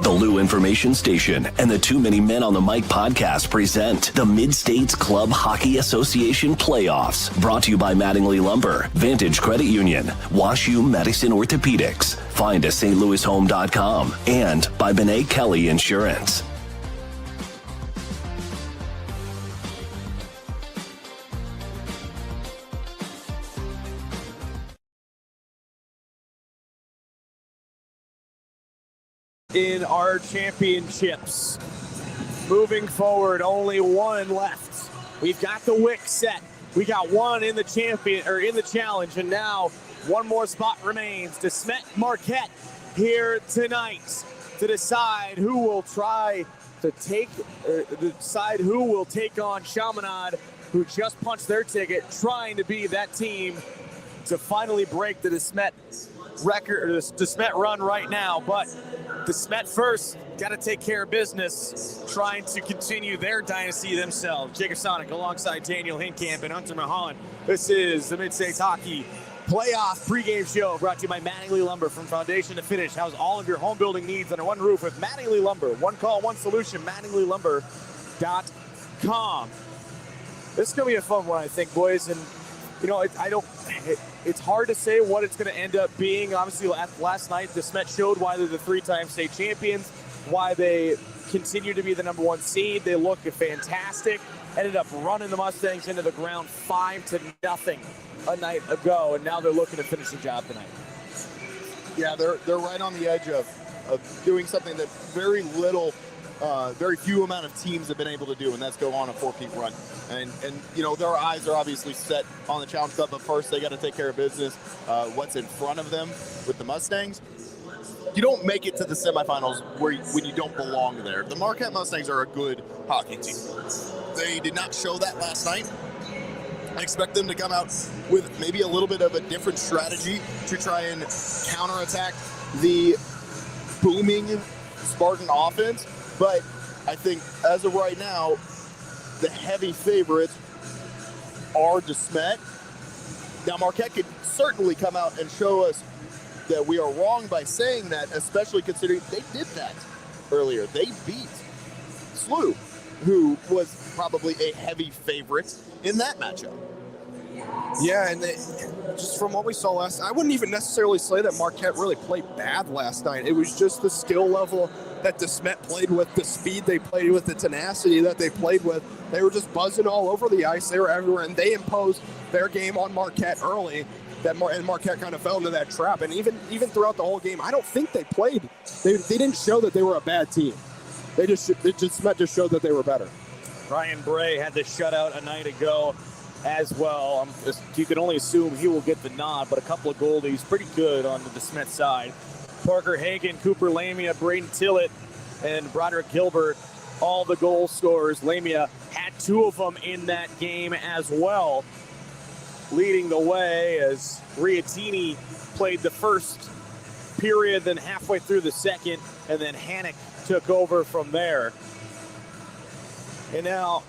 The Lou Information Station and the Too Many Men on the Mic podcast present the MidStates Club Hockey Association Playoffs. Brought to you by Mattingly Lumber, Vantage Credit Union, WashU Medicine Orthopedics, find us stlouishome.com, and by Benet Kelly Insurance. In our championships. Moving forward, only one left. We've got the wick set. We got one in the challenge, and now one more spot remains to Smet Marquette here tonight to decide who will take on Chaminade, who just punched their ticket, trying to be that team to finally break the Smet record, or the Smet run right now. But the Smet first got to take care of business, trying to continue their dynasty themselves. Jacob Sonic alongside Daniel Hinkamp and Hunter Mulholland. This is the MidStates Hockey Playoff pregame show brought to you by Mattingly Lumber. From foundation to finish, house all of your home building needs under one roof with Mattingly Lumber. One call, one solution, mattinglylumber.com. This is going to be a fun one, I think, boys. And, you know, it's hard to say what it's going to end up being. Obviously, last night, the Smet showed why they're the three-time state champions, why they continue to be the number one seed. They look fantastic. Ended up running the Mustangs into the ground 5-0 a night ago, and now they're looking to finish the job tonight. Yeah, they're right on the edge of doing something that very few amount of teams have been able to do, and that's go on a four-peat run. And you know, their eyes are obviously set on the Challenge Cup, but first they got to take care of business. What's in front of them with the Mustangs? You don't make it to the semifinals when you don't belong there. The Marquette Mustangs are a good hockey team. They did not show that last night. I expect them to come out with maybe a little bit of a different strategy to try and counterattack the booming Spartan offense. But I think as of right now, the heavy favorites are the Smet. Now, Marquette could certainly come out and show us that we are wrong by saying that, especially considering they did that earlier. They beat SLU, who was probably a heavy favorite in that matchup. Yeah, and just from what we saw last night, I wouldn't even necessarily say that Marquette really played bad last night. It was just the skill level that the Smet played with, the speed they played with, the tenacity that they played with. They were just buzzing all over the ice. They were everywhere, and they imposed their game on Marquette early. And Marquette kind of fell into that trap. And even throughout the whole game, I don't think they played. They didn't show that they were a bad team. Smet just showed that they were better. Ryan Bray had the shutout a night ago as well. You can only assume he will get the nod, but a couple of goalies pretty good on the Smet side. Parker Hagen, Cooper Lamia, Braden Tillett, and Broderick Gilbert, all the goal scorers. Lamia had two of them in that game as well, leading the way as Riatini played the first period, then halfway through the second, and then Hannock took over from there. And now,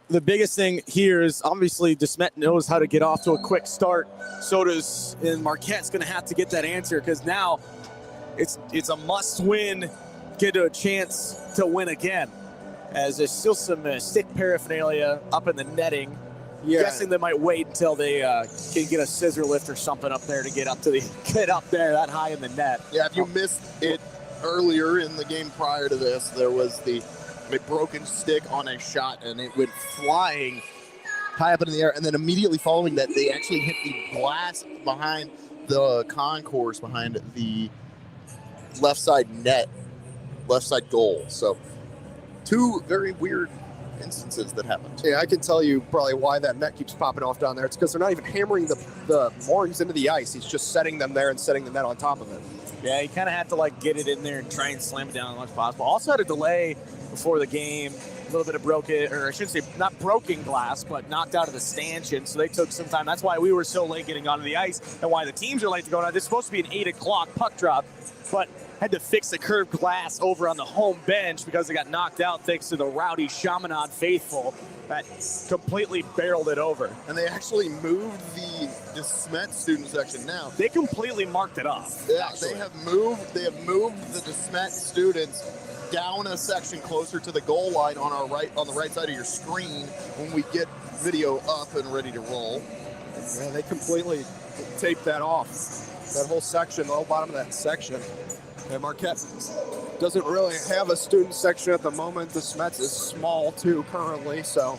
the biggest thing here is obviously DeSmet knows how to get off to a quick start. So does, and Marquette's going to have to get that answer, because now it's a must-win, get a chance to win again. As there's still some stick paraphernalia up in the netting. Yeah. Guessing they might wait until they can get a scissor lift or something up there to get up there that high in the net. Yeah, if you missed it earlier in the game prior to this, there was the broken stick on a shot, and it went flying high up in the air, and then immediately following that, they actually hit the glass behind the concourse, behind the left side net, left side goal. So two very weird instances that happened. Yeah, I can tell you probably why that net keeps popping off down there. It's because they're not even hammering the moorings into the ice. He's just setting them there and setting the net on top of it. Yeah, he kind of had to get it in there and try and slam it down as much as possible. Also had a delay before the game, a little bit of not broken glass, but knocked out of the stanchion. So they took some time. That's why we were so late getting onto the ice, and why the teams are late to go on. This is supposed to be an 8 o'clock puck drop, but had to fix the curved glass over on the home bench because they got knocked out thanks to the rowdy Chaminade faithful that completely barreled it over. And they actually moved the Smet student section now. They completely marked it off. Yeah, actually. they have moved the Smet students down a section closer to the goal line on the right side of your screen when we get video up and ready to roll. Yeah, they completely taped that off. That whole section, the whole bottom of that section. And Marquette doesn't really have a student section at the moment. The Smets is small too currently, so.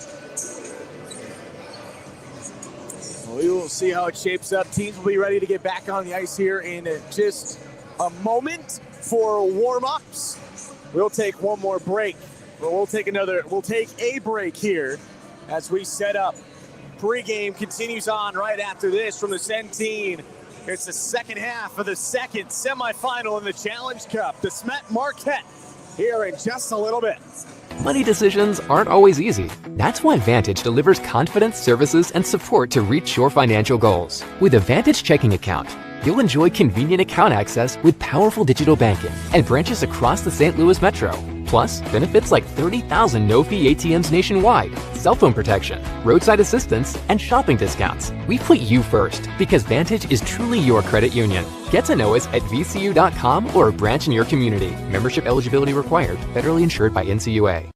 We will see how it shapes up. Teams will be ready to get back on the ice here in just a moment for warm-ups. We'll take one more break, but we'll take a break here as we set up. Pre-game continues on right after this from the Centene. It's the second half of the second semifinal in the Challenge Cup. The Smet Marquette here in just a little bit. Money decisions aren't always easy. That's why Vantage delivers confidence, services, and support to reach your financial goals. With a Vantage checking account, you'll enjoy convenient account access with powerful digital banking and branches across the St. Louis metro. Plus, benefits like 30,000 no-fee ATMs nationwide, cell phone protection, roadside assistance, and shopping discounts. We put you first because Vantage is truly your credit union. Get to know us at vcu.com or a branch in your community. Membership eligibility required. Federally insured by NCUA.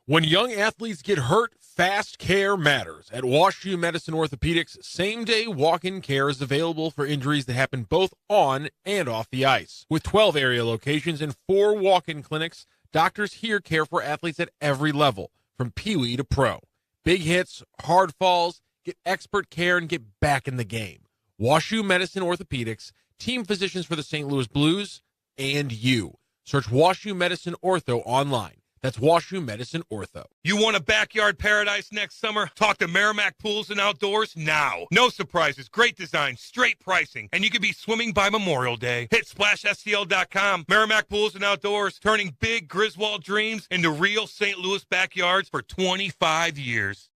When young athletes get hurt, fast care matters. At WashU Medicine Orthopedics, same-day walk-in care is available for injuries that happen both on and off the ice. With 12 area locations and 4 walk-in clinics, doctors here care for athletes at every level, from peewee to pro. Big hits, hard falls, get expert care, and get back in the game. WashU Medicine Orthopedics, team physicians for the St. Louis Blues, and you. Search WashU Medicine Ortho online. That's WashU Medicine Ortho. You want a backyard paradise next summer? Talk to Merrimack Pools and Outdoors now. No surprises, great design, straight pricing, and you could be swimming by Memorial Day. Hit SplashSTL.com. Merrimack Pools and Outdoors, turning big Griswold dreams into real St. Louis backyards for 25 years.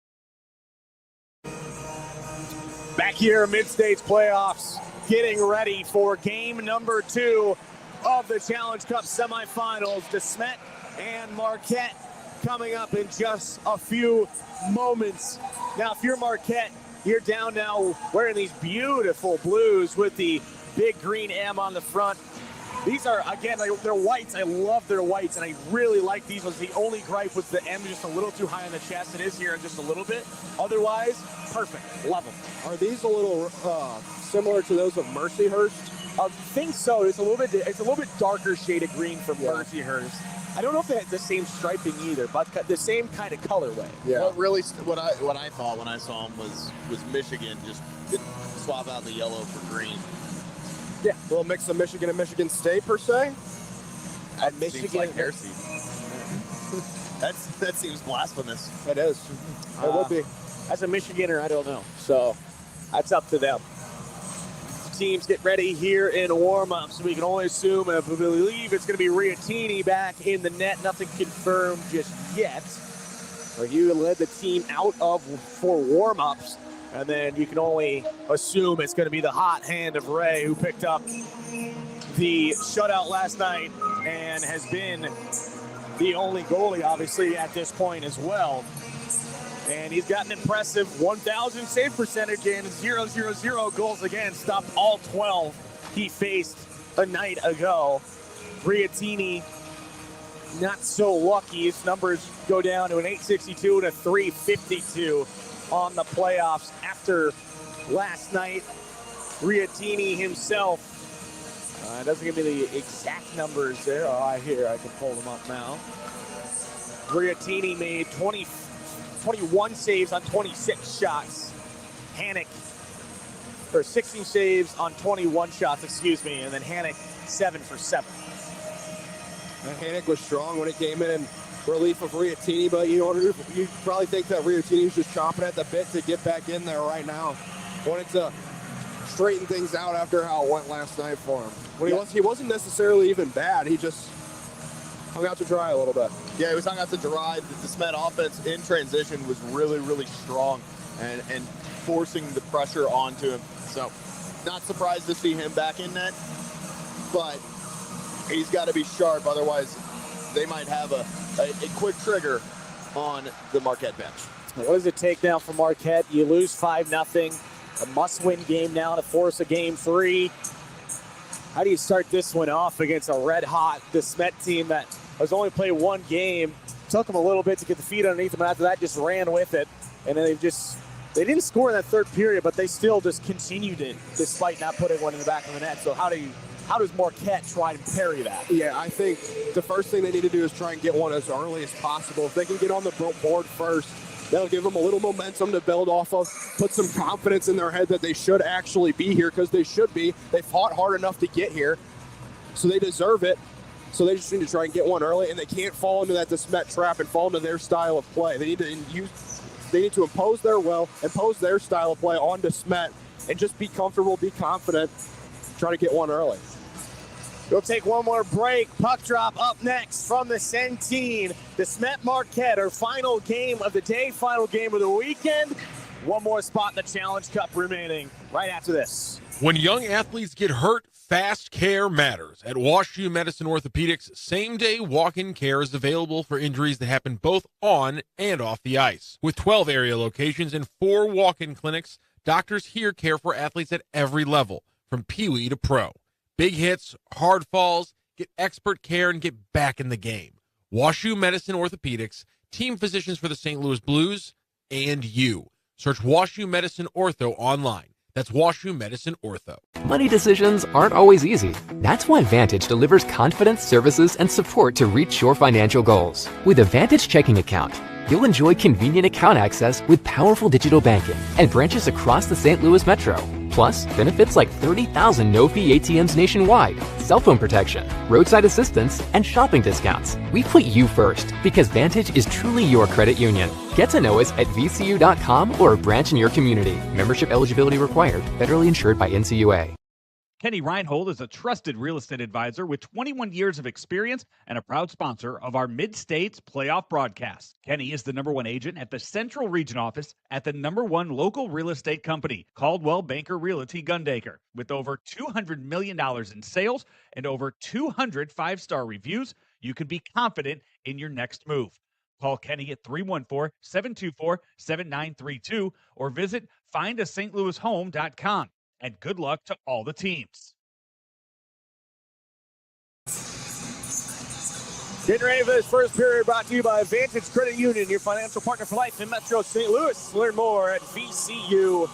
Back here, MidStates playoffs, getting ready for game number 2 of the Challenge Cup semifinals. The Smet and Marquette coming up in just a few moments. Now, if you're Marquette, you're down now wearing these beautiful blues with the big green M on the front. These are, again, they're whites. I love their whites, and I really like these ones. The only gripe was the M just a little too high on the chest. It is here in just a little bit. Otherwise, perfect. Love them. Are these a little similar to those of Mercyhurst? I think so. It's a little bit darker shade of green from Mercyhurst. I don't know if they had the same striping either, but the same kind of colorway. Yeah. What I thought when I saw them was Michigan just didn't swap out the yellow for green. Yeah, a little mix of Michigan and Michigan State per se. Seems like heresy. that seems blasphemous. It is. It would be. As a Michiganer, I don't know. So that's up to them. Teams get ready here in warm-ups. We can only assume and believe it's going to be Riatini back in the net. Nothing confirmed just yet. But you led the team out for warm-ups, and then you can only assume it's going to be the hot hand of Ray, who picked up the shutout last night and has been the only goalie, obviously, at this point as well. And he's got an impressive 1,000 save percentage and 0-0-0 goals against. Stopped all 12 he faced a night ago. Riatini, not so lucky. His numbers go down to an 862 and a 352 on the playoffs after last night. Riatini himself doesn't give me the exact numbers there. Oh, I can pull them up now. Riatini made 21 saves on 26 shots. Hannock, or 16 saves on 21 shots, and then Hannock 7 for 7. And Hannock was strong when it came in relief of Riatini, but you probably think that Riatini's just chomping at the bit to get back in there right now. Wanted to straighten things out after how it went last night for him. When he wasn't necessarily even bad, he just hung out to dry a little bit. Yeah, he was hung out to dry. The Smet offense in transition was really, really strong and forcing the pressure onto him. So not surprised to see him back in net, but He's got to be sharp, otherwise they might have a quick trigger on the Marquette bench. What does it take now for Marquette? You lose 5-0. A must-win game now to force a game 3. How do you start this one off against a red-hot Smet team that has only played one game? Took them a little bit to get the feet underneath them, and after that just ran with it. And then they didn't score in that third period, but they still just continued it despite not putting one in the back of the net. So how does Marquette try and parry that? Yeah, I think the first thing they need to do is try and get one as early as possible. If they can get on the board first, that'll give them a little momentum to build off of, put some confidence in their head that they should actually be here, because they should be. They fought hard enough to get here, so they deserve it. So they just need to try and get one early, and they can't fall into that Smet trap and fall into their style of play. They need to impose their style of play onto Smet and just be comfortable, be confident, try to get one early. We'll take one more break. Puck drop up next from the Centene. The Smet Marquette, our final game of the day, final game of the weekend. One more spot in the Challenge Cup remaining right after this. When young athletes get hurt, fast care matters. At WashU Medicine Orthopedics, same-day walk-in care is available for injuries that happen both on and off the ice. With 12 area locations and 4 walk-in clinics, doctors here care for athletes at every level, from peewee to pro. Big hits, hard falls, get expert care, and get back in the game. WashU Medicine Orthopedics, team physicians for the St. Louis Blues, and you. Search WashU Medicine Ortho online. That's WashU Medicine Ortho. Money decisions aren't always easy. That's why Vantage delivers confidence, services, and support to reach your financial goals. With a Vantage checking account, you'll enjoy convenient account access with powerful digital banking and branches across the St. Louis Metro. Plus, benefits like 30,000 no-fee ATMs nationwide, cell phone protection, roadside assistance, and shopping discounts. We put you first because Vantage is truly your credit union. Get to know us at vcu.com or a branch in your community. Membership eligibility required. Federally insured by NCUA. Kenny Reinhold is a trusted real estate advisor with 21 years of experience and a proud sponsor of our MidStates playoff broadcast. Kenny is the #1 agent at the Central Region office at the #1 local real estate company, Caldwell Banker Realty Gundaker. With over $200 million in sales and over 200 5-star reviews, you can be confident in your next move. Call Kenny at 314-724-7932 or visit findastlouishome.com. And good luck to all the teams. Getting ready for this first period, brought to you by Vantage Credit Union, your financial partner for life in Metro St. Louis. Learn more at vcu.com.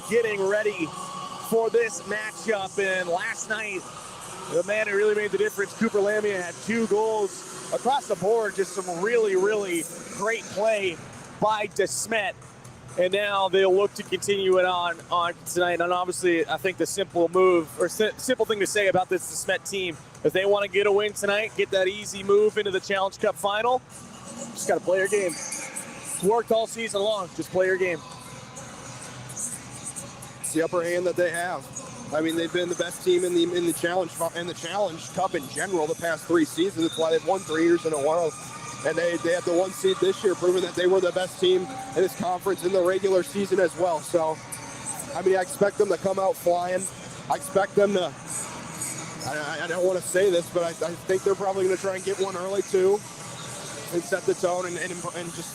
Getting ready for this matchup. And last night, the man who really made the difference, Cooper Lamia, had 2 goals across the board. Just some really, really great play by Smet. And now they'll look to continue it on tonight. And obviously, I think the simple thing to say about this Smet team, if they want to get a win tonight, get that easy move into the Challenge Cup final, just got to play your game. It's worked all season long. Just play your game. It's the upper hand that they have. I mean, they've been the best team in the Challenge Cup in general the past 3 seasons. That's why they've won 3 years in a row. And they had the 1 seed this year, proving that they were the best team in this conference in the regular season as well. So, I mean, I expect them to come out flying. I expect them to, I don't want to say this, but I think they're probably going to try and get one early too and set the tone and just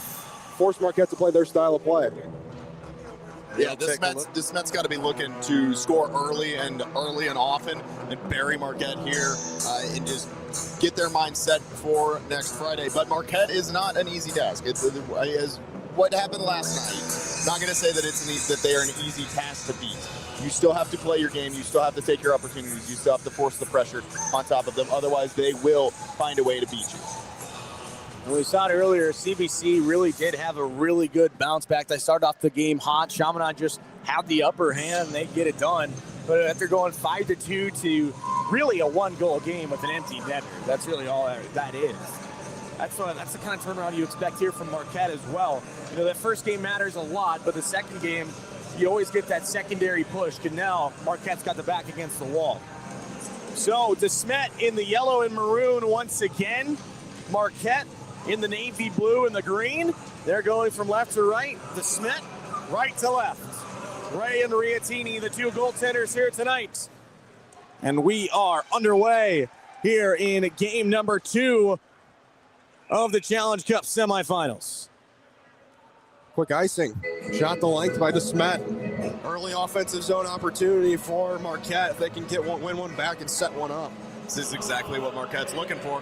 force Marquette to play their style of play. Yeah, this Met's got to be looking to score early and often and bury Marquette here and just get their mind set for next Friday. But Marquette is not an easy task. It's what happened last night. Not going to say that that they are an easy task to beat. You still have to play your game. You still have to take your opportunities. You still have to force the pressure on top of them. Otherwise, they will find a way to beat you. And we saw it earlier, CBC really did have a really good bounce back. They started off the game hot. Chaminade just had the upper hand, and they get it done. But after going 5-2 to really a 1-goal game with an empty netter, that's really all that is. That's the kind of turnaround you expect here from Marquette as well. You know, that first game matters a lot, but the second game, you always get that secondary push, because now Marquette's got the back against the wall. So, Smet in the yellow and maroon once again. Marquette in the navy blue and the green. They're going from left to right. Smet right to left. Ray and Riatini, the 2 goaltenders here tonight And we are underway here in game number 2 of the Challenge Cup semifinals. Quick icing. Shot the length by the Smet. Early offensive zone opportunity for Marquette. If they can win one back and set one up. This is exactly what Marquette's looking for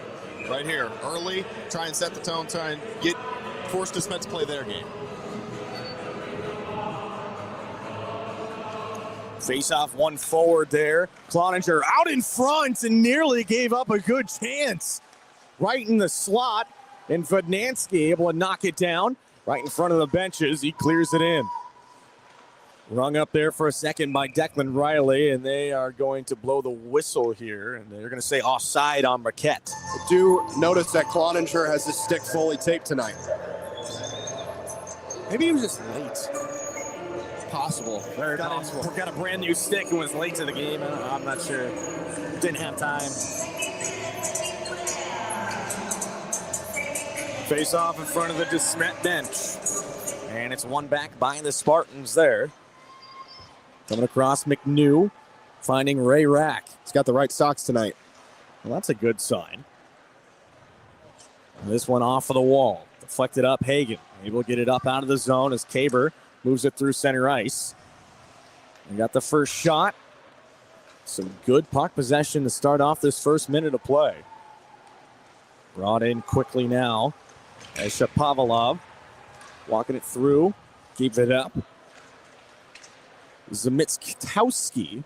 right here. Early, try and set the tone, try and force the Smet to play their game. Face off one forward there. Cloninger out in front and nearly gave up a good chance. Right in the slot. And Vodnansky able to knock it down. Right in front of the benches. He clears it in. Rung up there for a second by Declan Riley. And they are going to blow the whistle here. And they're going to say offside on Marquette. I do notice that Cloninger has his stick fully taped tonight. Maybe he was just late. Possible. Very possible. Got a brand new stick and was late to the game. I'm not sure. Didn't have time. Face off in front of the Smet bench. And it's one back by the Spartans there. Coming across McNew, finding Ray Rack. He's got the right socks tonight. Well, that's a good sign. And this one off of the wall. Deflected up Hagan. Able to get it up out of the zone as Kaber moves it through center ice. We got the first shot. Some good puck possession to start off this first minute of play. Brought in quickly now as Shapovalov walking it through. Keep it up. Zemitskowski.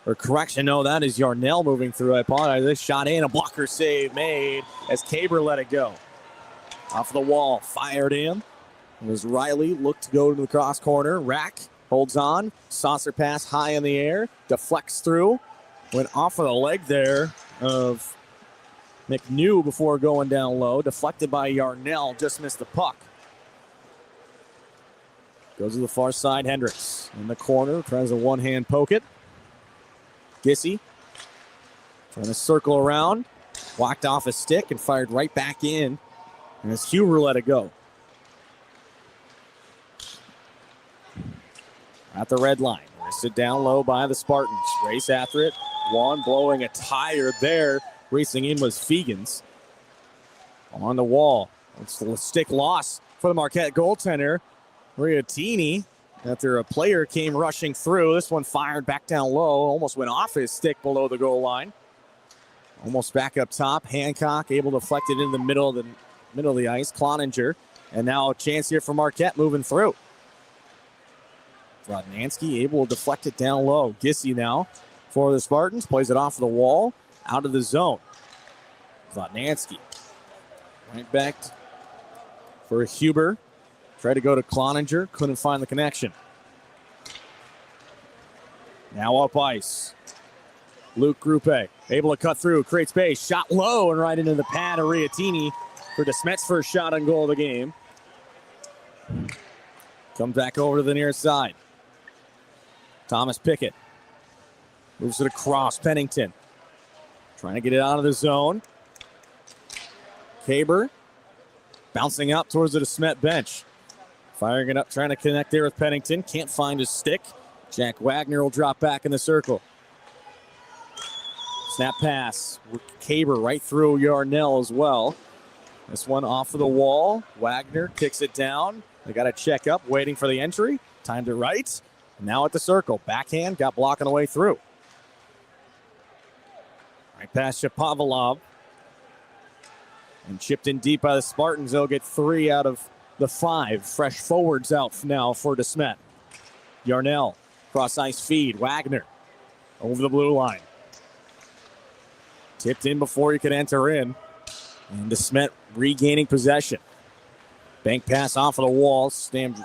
Or correction, no, that is Yarnell moving through. I apologize. This shot in, a blocker save made as Kaber let it go. Off the wall, fired in. As Riley looked to go to the cross corner. Rack holds on. Saucer pass high in the air. Deflects through. Went off of the leg there of McNew before going down low. Deflected by Yarnell. Just missed the puck. Goes to the far side. Hendricks in the corner. Tries a one-hand poke it. Gissy trying to circle around. Walked off a stick and fired right back in. And as Huber let it go. At the red line. Sit down low by the Spartans. Race after it. One blowing a tire there. Racing in was Fegans. On the wall. It's the stick loss for the Marquette goaltender. Riatini. After a player came rushing through. This one fired back down low. Almost went off his stick below the goal line. Almost back up top. Hancock able to deflect it in the middle of the ice. Cloninger. And now a chance here for Marquette moving through. Vodnansky able to deflect it down low. Gissy now for the Spartans. Plays it off the wall. Out of the zone. Vodnansky. Right back for Huber. Tried to go to Cloninger. Couldn't find the connection. Now up ice. Luke Grupe able to cut through. Creates space. Shot low and right into the pad of Riatini for DeSmet's first shot on goal of the game. Comes back over to the near side. Thomas Pickett moves it across. Pennington trying to get it out of the zone. Kaber bouncing up towards the Smet bench. Firing it up, trying to connect there with Pennington. Can't find his stick. Jack Wagner will drop back in the circle. Snap pass. Kaber right through Yarnell as well. This one off of the wall. Wagner kicks it down. They got to check up, waiting for the entry. Timed it right. Now at the circle. Backhand, got blocking the way through. Right past Shapovalov. And chipped in deep by the Spartans. They'll get 3 out of the 5. Fresh forwards out now for DeSmet. Yarnell, cross ice feed. Wagner over the blue line. Tipped in before he could enter in. And DeSmet regaining possession. Bank pass off of the wall. Slammed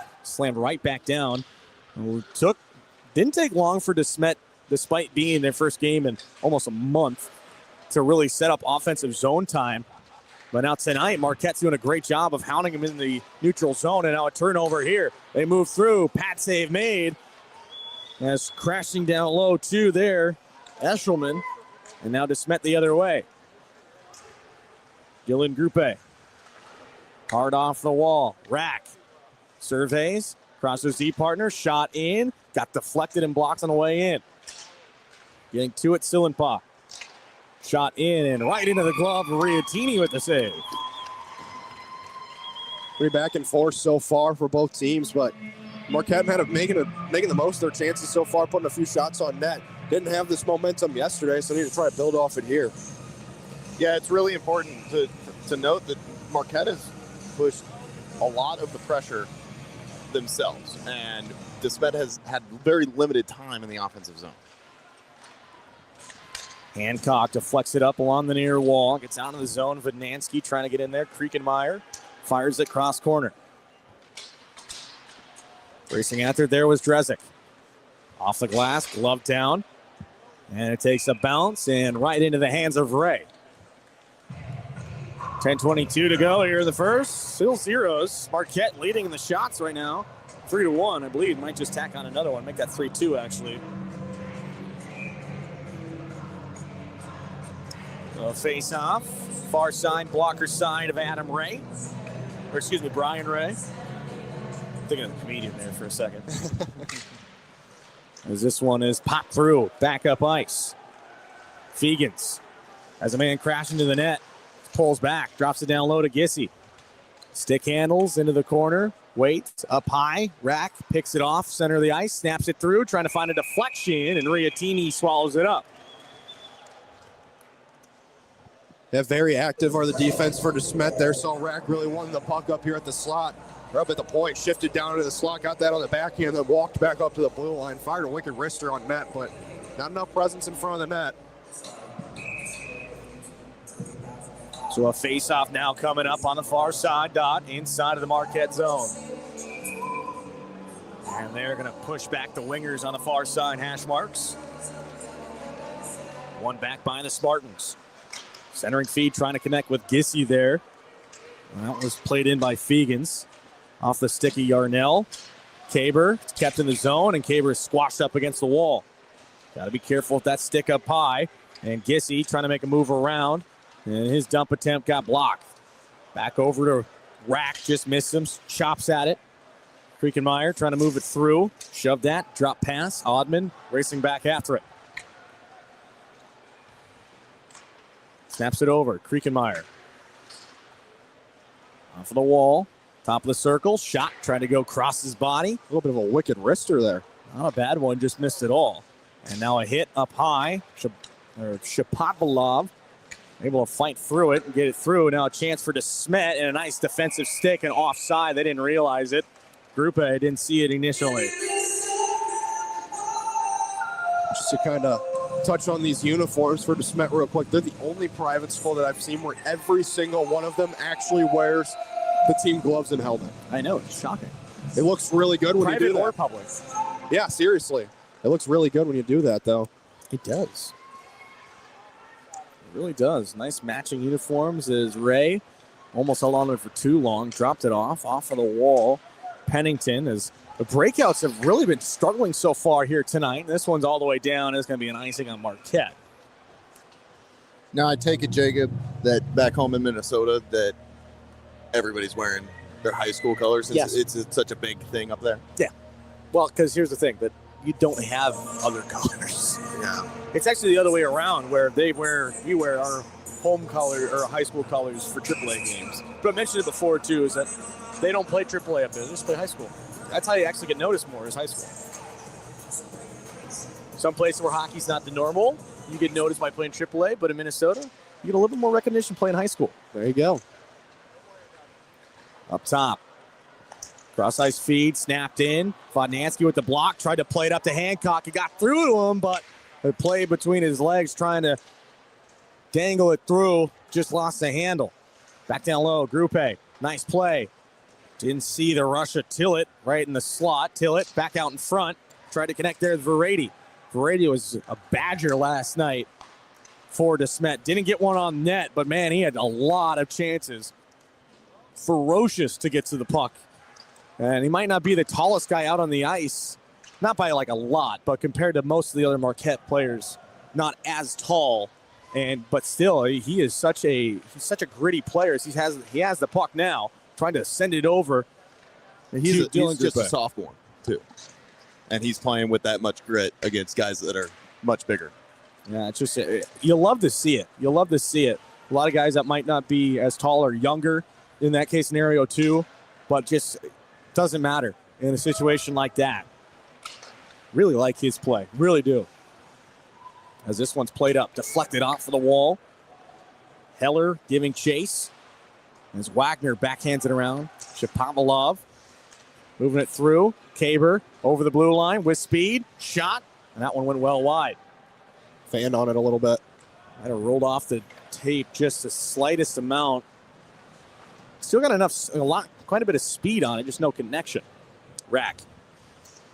right back down. Didn't take long for DeSmet, despite being their first game in almost a month, to really set up offensive zone time. But now tonight, Marquette's doing a great job of hounding him in the neutral zone. And now a turnover here. They move through. Pat save made. As crashing down low too there. Eshelman. And now DeSmet the other way. Gillen Grupe. Hard off the wall. Rack. Surveys. Crosses Z partner. Shot in. Got deflected and blocked on the way in. Getting to it, Sillenpah. Shot in and right into the glove. Riatini with the save. Pretty back and forth so far for both teams, but Marquette had making the most of their chances so far, putting a few shots on net. Didn't have this momentum yesterday, so need to try to build off it here. Yeah, it's really important to note that Marquette has pushed a lot of the pressure themselves, and Smet has had very limited time in the offensive zone. Hancock to flex it up along the near wall. Gets out of the zone. Vidnansky trying to get in there. Kriekenmeyer fires it cross corner. Racing after there was Drezek. Off the glass, glove down. And it takes a bounce and right into the hands of Ray. 10:22 to go here in the first. Still zeros. Marquette leading in the shots right now. 3-1, I believe. Might just tack on another one. Make that 3-2, actually. So face off. Far side, blocker side of Adam Ray. Or excuse me, Brian Ray. I'm thinking of the comedian there for a second. As this one is popped through. Back up ice. Fegans has a man crash into the net. Pulls back. Drops it down low to Gissy. Stick handles into the corner. Waits up high. Rack picks it off. Center of the ice. Snaps it through. Trying to find a deflection. And Riatini swallows it up. Yeah, very active are the defense for Smet there. Saw Rack really wanted the puck up here at the slot. Or up at the point, shifted down to the slot, got that on the backhand, then walked back up to the blue line, fired a wicked wrister on net, but not enough presence in front of the net. So a face-off now coming up on the far side, Dot, inside of the Marquette zone. And they're going to push back the wingers on the far side, hash marks. One back by the Spartans. Centering feed trying to connect with Gissy there. That was played in by Fegans. Off the sticky Yarnell. Kaber kept in the zone, and Kaber is squashed up against the wall. Got to be careful with that stick up high. And Gissy trying to make a move around, and his dump attempt got blocked. Back over to Rack, just missed him, chops at it. Kriekenmeyer trying to move it through. Shoved that, drop pass. Oddman racing back after it. Snaps it over. Kriekenmeyer. Off of the wall. Top of the circle. Shot. Trying to go across his body. A little bit of a wicked wrister there. Not a bad one. Just missed it all. And now a hit up high. Shapovalov able to fight through it and get it through. Now a chance for Smet and a nice defensive stick and offside. They didn't realize it. Grupe didn't see it initially. Just to kind of touch on these uniforms for Smet real quick. They're the only private school that I've seen where every single one of them actually wears the team gloves and helmet. I know, it's shocking. It looks really good when private you do that. Or public. Yeah, seriously. It looks really good when you do that, though. It does. It really does. Nice matching uniforms as Ray almost held on to it for too long. Dropped it off of the wall. Pennington, as the breakouts have really been struggling so far here tonight. This one's all the way down. It's going to be an icing on Marquette. Now, I take it, Jacob, that back home in Minnesota that everybody's wearing their high school colors. Yes. It's such a big thing up there. Yeah. Well, because here's the thing, that you don't have other colors. Yeah. It's actually the other way around, where we wear our home color or high school colors for AAA games. But I mentioned it before, too, is that they don't play AAA up there. They just play high school. That's how you actually get noticed more, is high school. Some places where hockey's not the normal, you get noticed by playing AAA, but in Minnesota, you get a little bit more recognition playing high school. There you go. Up top. Cross-ice feed, snapped in. Vodnansky with the block, tried to play it up to Hancock. He got through to him, but the play between his legs trying to dangle it through, just lost the handle. Back down low, Grupe. Nice play. Didn't see the Russia Tillett right in the slot. Tillett back out in front. Tried to connect there with Verrady. Verrady was a badger last night for Smet. Didn't get one on net, but man, he had a lot of chances. Ferocious to get to the puck. And he might not be the tallest guy out on the ice. Not by like a lot, but compared to most of the other Marquette players, not as tall. But still, he is such a gritty player. He has the puck now, trying to send it over. He's just a sophomore, too. And he's playing with that much grit against guys that are much bigger. Yeah, it's just, you love to see it. You love to see it. A lot of guys that might not be as tall or younger in that case scenario too, but just doesn't matter in a situation like that. Really like his play. Really do. As this one's played up, deflected off of the wall. Heller giving chase. As Wagner backhands it around. Shapovalov moving it through. Kaber over the blue line with speed. Shot. And that one went well wide. Fanned on it a little bit. Might have rolled off the tape just the slightest amount. Still got quite a bit of speed on it, just no connection. Rack.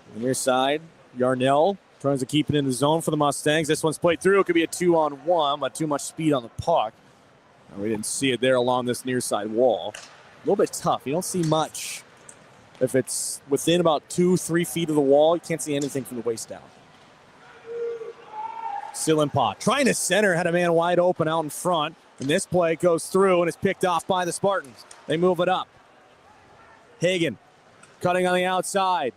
On the near side, Yarnell tries to keep it in the zone for the Mustangs. This one's played through. It could be a 2-on-1, but too much speed on the puck. And we didn't see it there along this near side wall. A little bit tough. You don't see much. If it's within about 2-3 feet of the wall, you can't see anything from the waist down. Sillenpot trying to center, had a man wide open out in front. And this play goes through and is picked off by the Spartans. They move it up. Hagen cutting on the outside.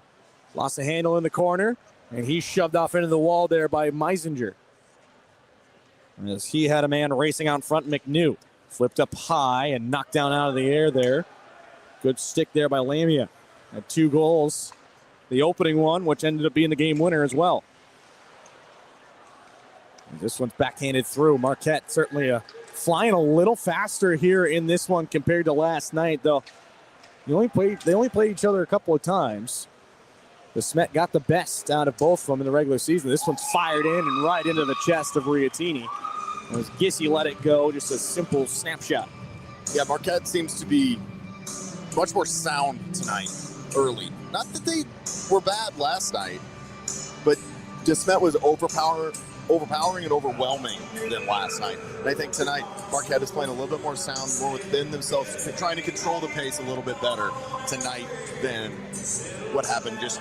Lost the handle in the corner. And he's shoved off into the wall there by Meisinger. As he had a man racing out in front, McNew. Flipped up high and knocked down out of the air there. Good stick there by Lamia. Had 2 goals. The opening one, which ended up being the game winner as well. And this one's backhanded through. Marquette certainly flying a little faster here in this one compared to last night, though. They only played each other a couple of times. The Smet got the best out of both of them in the regular season. This one's fired in and right into the chest of Riatini. As Gissy let it go, just a simple snapshot. Yeah, Marquette seems to be much more sound tonight, early. Not that they were bad last night, but Smet was overpowering and overwhelming than last night. And I think tonight, Marquette is playing a little bit more sound, more within themselves, trying to control the pace a little bit better tonight than what happened just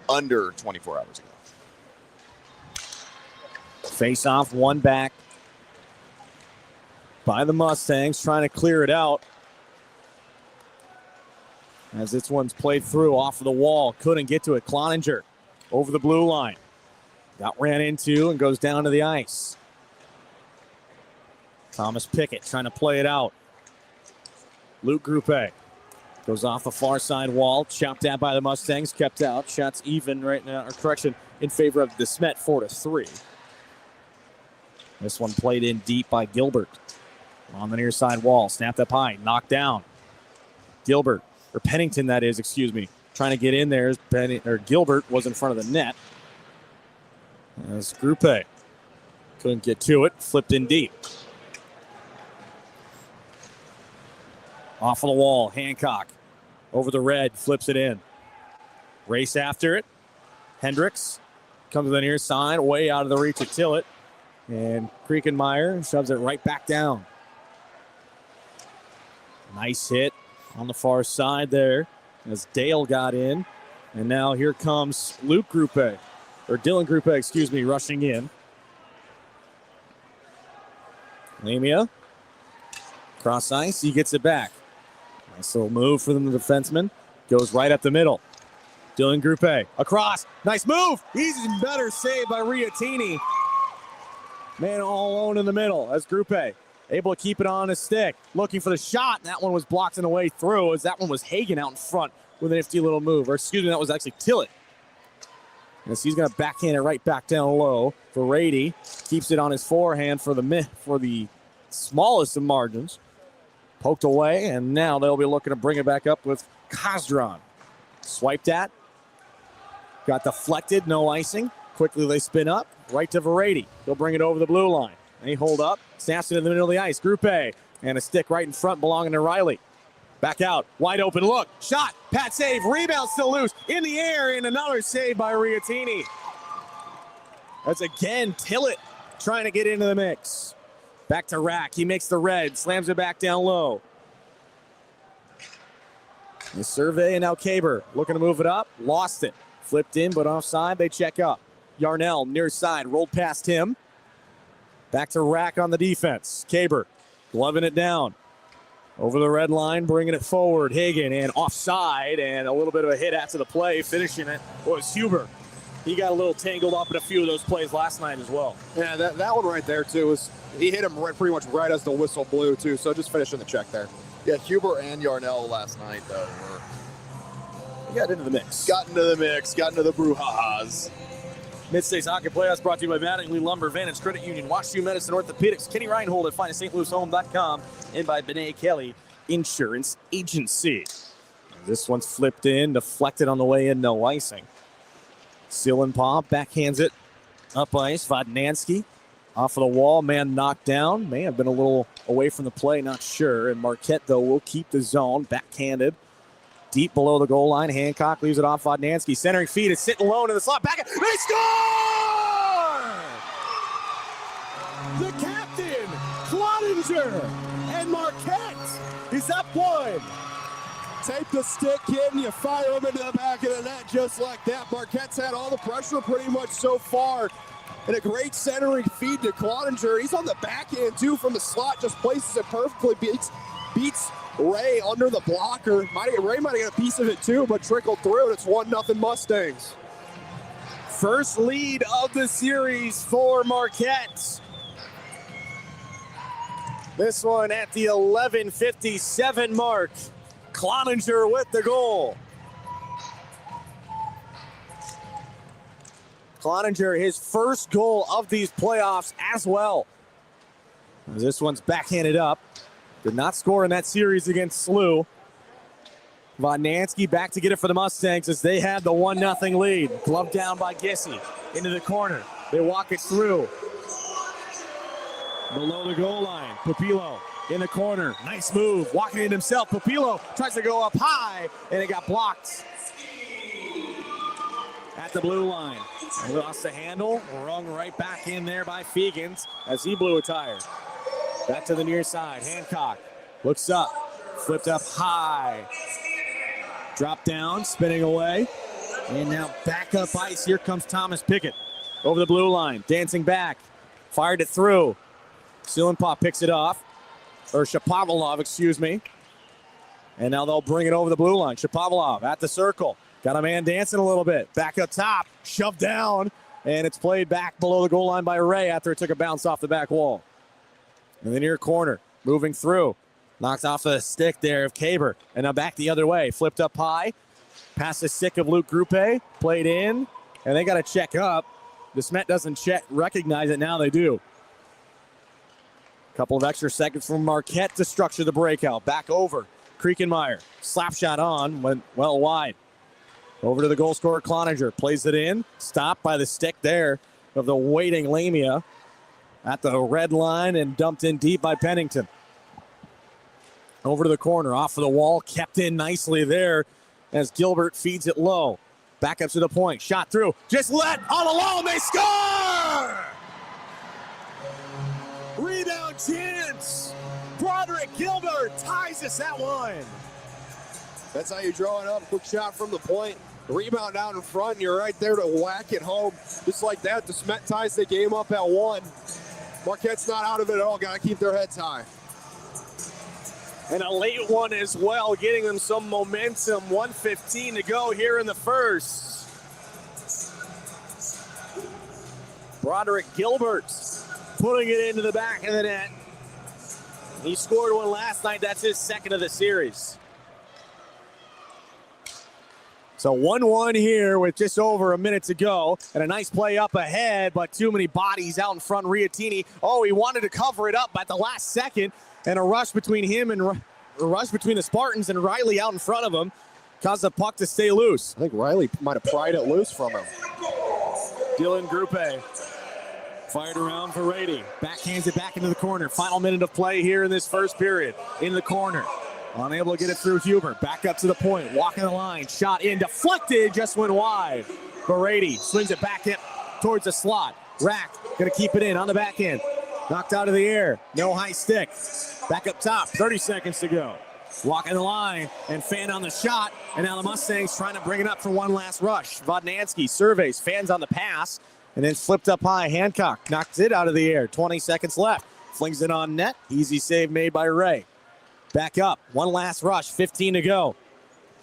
under 24 hours ago. Face off, one back by the Mustangs, trying to clear it out. As this one's played through off of the wall, couldn't get to it. Cloninger over the blue line. Got ran into and goes down to the ice. Thomas Pickett trying to play it out. Luke Gruppe goes off the far side wall. Chopped at by the Mustangs. Kept out. Shots even right now. Or correction, in favor of the Smet, 4-3. This one played in deep by Gilbert. On the near side wall. Snapped up high. Knocked down. Gilbert. Or Pennington, that is. Excuse me. Trying to get in there. Gilbert was in front of the net. As Gruppe couldn't get to it, flipped in deep. Off of the wall, Hancock over the red, flips it in. Race after it. Hendricks comes to the near side, way out of the reach of Tillett. And Kriekenmeyer shoves it right back down. Nice hit on the far side there as Dale got in. And now here comes Luke Gruppe. Or Dylan Gruppe, rushing in. Lamia. Cross ice, he gets it back. Nice little move for the defenseman. Goes right up the middle. Dylan Gruppe across. Nice move. Easy better save by Riatini. Man all alone in the middle as Gruppe able to keep it on his stick. Looking for the shot. And that one was blocked on the way through as that one was Hagen out in front with a nifty little move. Or that was actually Tillett. As he's going to backhand it right back down low for Rady. Keeps it on his forehand for the smallest of margins. Poked away, and now they'll be looking to bring it back up with Kozdron. Swiped at. Got deflected, no icing. Quickly they spin up, right to Verady. He'll bring it over the blue line. And he hold up, snaps it in the middle of the ice. Gruppe, and a stick right in front belonging to Riley. Back out, wide open look, shot, pat save, rebound still loose, in the air, and another save by Riatini. That's again Tillett trying to get into the mix. Back to Rack, he makes the red, slams it back down low. The survey, and now Kaber looking to move it up, lost it. Flipped in, but offside, they check up. Yarnell, near side, rolled past him. Back to Rack on the defense. Kaber, gloving it down. Over the red line, bringing it forward. Hagen, and offside, and a little bit of a hit after the play. Finishing it was Huber. He got a little tangled up in a few of those plays last night as well. Yeah, that one right there, too, was he hit him pretty much right as the whistle blew, too, so just finishing the check there. Yeah, Huber and Yarnell last night, though, Got into the mix. got into the brouhahas. MidStates Hockey Playoffs brought to you by Mattingly Lumber, Vantage Credit Union, Washington Medicine Orthopedics, Kenny Reinhold at fineststlouishome.com, and by Benet Kelly Insurance Agency. This one's flipped in, deflected on the way in, no icing. Sillenpaw backhands it up ice. Vodnansky off of the wall, man knocked down. May have been a little away from the play, not sure. And Marquette, though, will keep the zone, backhanded. Deep below the goal line, Hancock leaves it off Vodnansky. Centering feed, it's sitting low in the slot. Back, they score! The captain, Cloninger, and Marquette is up one. Tape the stick in, you fire him into the back of the net just like that. Marquette's had all the pressure pretty much so far. And a great centering feed to Cloninger. He's on the backhand, too, from the slot. Just places it perfectly. Beats Ray under the blocker. Ray might have got a piece of it, too, but trickled through, and it's 1-0 Mustangs. First lead of the series for Marquette. This one at the 11:57 mark. Cloninger with the goal. Cloninger, his first goal of these playoffs as well. This one's backhanded up. Did not score in that series against SLU. Vodnansky back to get it for the Mustangs as they have the 1-0 lead. Gloved down by Gissy. Into the corner. They walk it through. Below the goal line. Pupillo in the corner. Nice move. Walking in himself. Pupillo tries to go up high, and it got blocked at the blue line. Lost the handle. Rung right back in there by Fegans as he blew a tire. Back to the near side. Hancock looks up. Flipped up high. Drop down. Spinning away. And now back up ice. Here comes Thomas Pickett over the blue line. Dancing back. Fired it through. Sillenpaw picks it off. Or Shapovalov, excuse me. And now they'll bring it over the blue line. Shapovalov at the circle. Got a man dancing a little bit. Back up top. Shoved down. And it's played back below the goal line by Ray after it took a bounce off the back wall. In the near corner. Moving through. Knocks off the stick there of Kaber. And now back the other way. Flipped up high. Past the stick of Luke Grupe. Played in. And they got to check up. The Smet doesn't recognize it. Now they do. Couple of extra seconds from Marquette to structure the breakout. Back over. Kriekenmeyer. Slap shot on. Went well wide. Over to the goal scorer, Cloninger. Plays it in. Stopped by the stick there of the waiting Lamia. At the red line and dumped in deep by Pennington. Over to the corner. Off of the wall. Kept in nicely there as Gilbert feeds it low. Back up to the point. Shot through. Just let all alone. They score! Rebound chance. Broderick Gilbert ties us at one. That's how you draw it up. Quick shot from the point. Rebound out in front, and you're right there to whack it home. Just like that, the Smet ties the game up at one. Marquette's not out of it at all. Got to keep their heads high. And a late one as well, getting them some momentum. 1:15 to go here in the first. Broderick Gilbert putting it into the back of the net. He scored one last night. That's his second of the series. So 1-1 here with just over a minute to go. And a nice play up ahead, but too many bodies out in front. Riatini, he wanted to cover it up at the last second. And a rush between him and the Spartans and Riley out in front of him caused the puck to stay loose. I think Riley might have pried it loose from him. Dylan Grupe fired around for Rady. Backhands it back into the corner. Final minute of play here in this first period. In the corner. Unable to get it through Huber. Back up to the point. Walking the line. Shot in. Deflected. Just went wide. Brady swings it back in towards the slot. Rack going to keep it in on the back end. Knocked out of the air. No high stick. Back up top. 30 seconds to go. Walking the line and fan on the shot. And now the Mustangs trying to bring it up for one last rush. Vodnansky surveys. Fans on the pass. And then flipped up high. Hancock knocks it out of the air. 20 seconds left. Flings it on net. Easy save made by Ray. Back up. One last rush. 15 to go.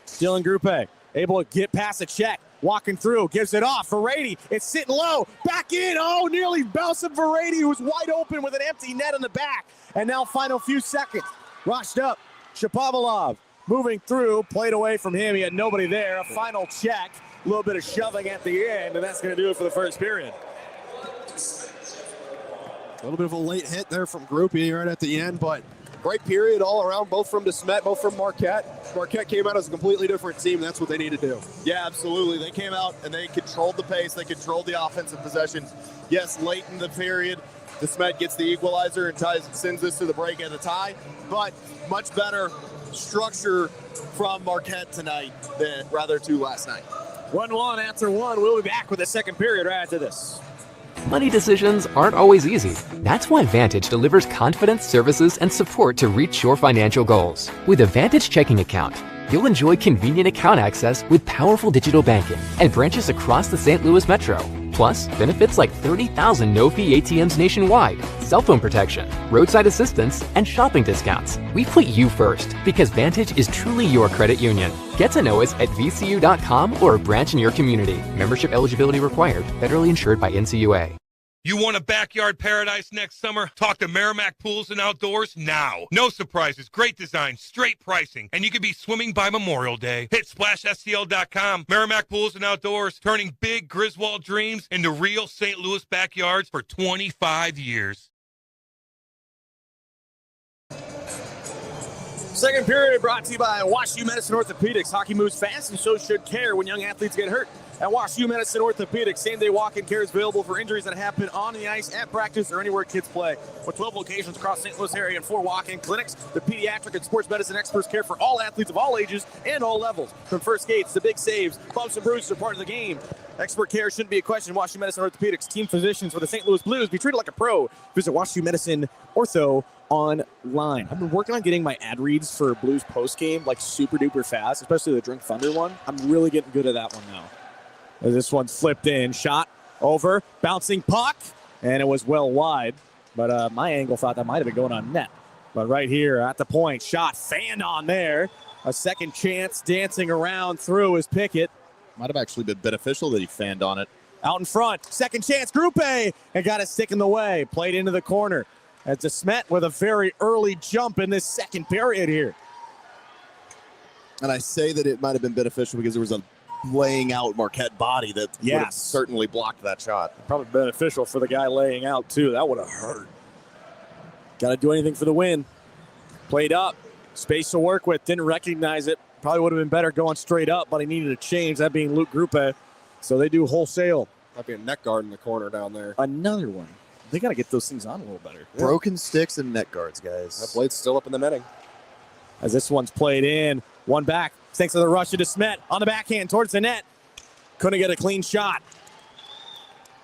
Dylan Grupe able to get past a check. walking through, gives it off. Verady, it's sitting low, back in. Oh, nearly bouncing Verady, who's wide open with an empty net in the back. And now final few seconds. Rushed up, Shapovalov moving through, played away from him. He had nobody there. A final check, a little bit of shoving at the end, and that's going to do it for the first period. A little bit of a late hit there from Groupie right at the end, but great period all around, both from Smet, both from Marquette. Marquette came out as a completely different team. That's what they need to do. Yeah, absolutely. They came out and they controlled the pace. They controlled the offensive possessions. Yes, late in the period, Smet gets the equalizer and sends this to the break at a tie, but much better structure from Marquette tonight than rather to last night. 1-1 after one. We'll be back with the second period right after this. Money decisions aren't always easy. That's why Vantage delivers confidence, services, and support to reach your financial goals. With a Vantage checking account, you'll enjoy convenient account access with powerful digital banking and branches across the St. Louis metro. Plus, benefits like 30,000 no-fee ATMs nationwide, cell phone protection, roadside assistance, and shopping discounts. We put you first because Vantage is truly your credit union. Get to know us at vcu.com or a branch in your community. Membership eligibility required. Federally insured by NCUA. You want a backyard paradise next summer? Talk to Merrimack Pools and Outdoors now. No surprises, great design, straight pricing, and you could be swimming by Memorial Day. Hit SplashSTL.com. Merrimack Pools and Outdoors, turning big Griswold dreams into real St. Louis backyards for 25 years. Second period brought to you by WashU Medicine Orthopedics. Hockey moves fast, and so should care when young athletes get hurt. At WashU Medicine Orthopedics, same-day walk-in care is available for injuries that happen on the ice, at practice, or anywhere kids play. With 12 locations across St. Louis area and 4 walk-in clinics, the pediatric and sports medicine experts care for all athletes of all ages and all levels. From first skates to big saves, bumps and bruises are part of the game. Expert care shouldn't be a question. WashU Medicine Orthopedics, team physicians for the St. Louis Blues. Be treated like a pro. Visit WashU Medicine Ortho online. I've been working on getting my ad reads for Blues post-game like super duper fast, especially the Drink Thunder one. I'm really getting good at that one now. This one's flipped in, shot over, bouncing puck, and it was well wide. But my angle thought that might have been going on net. But right here at the point, shot fanned on there. A second chance dancing around through his Pickett. Might have actually been beneficial that he fanned on it. Out in front, second chance, Groupe, and got it stick in the way. Played into the corner. As Smet with a very early jump in this second period here. And I say that it might have been beneficial because there was a laying out Marquette body that would have certainly blocked that shot. Probably beneficial for the guy laying out, too. That would have hurt. Got to do anything for the win. Played up. Space to work with. Didn't recognize it. Probably would have been better going straight up, but he needed a change, that being Luke Groupe. So they do wholesale. Might be a net guard in the corner down there. Another one. They got to get those things on a little better. Broken sticks and net guards, guys. That blade's still up in the netting. As this one's played in. One back. Thanks to the rush into Smet on the backhand towards the net. Couldn't get a clean shot.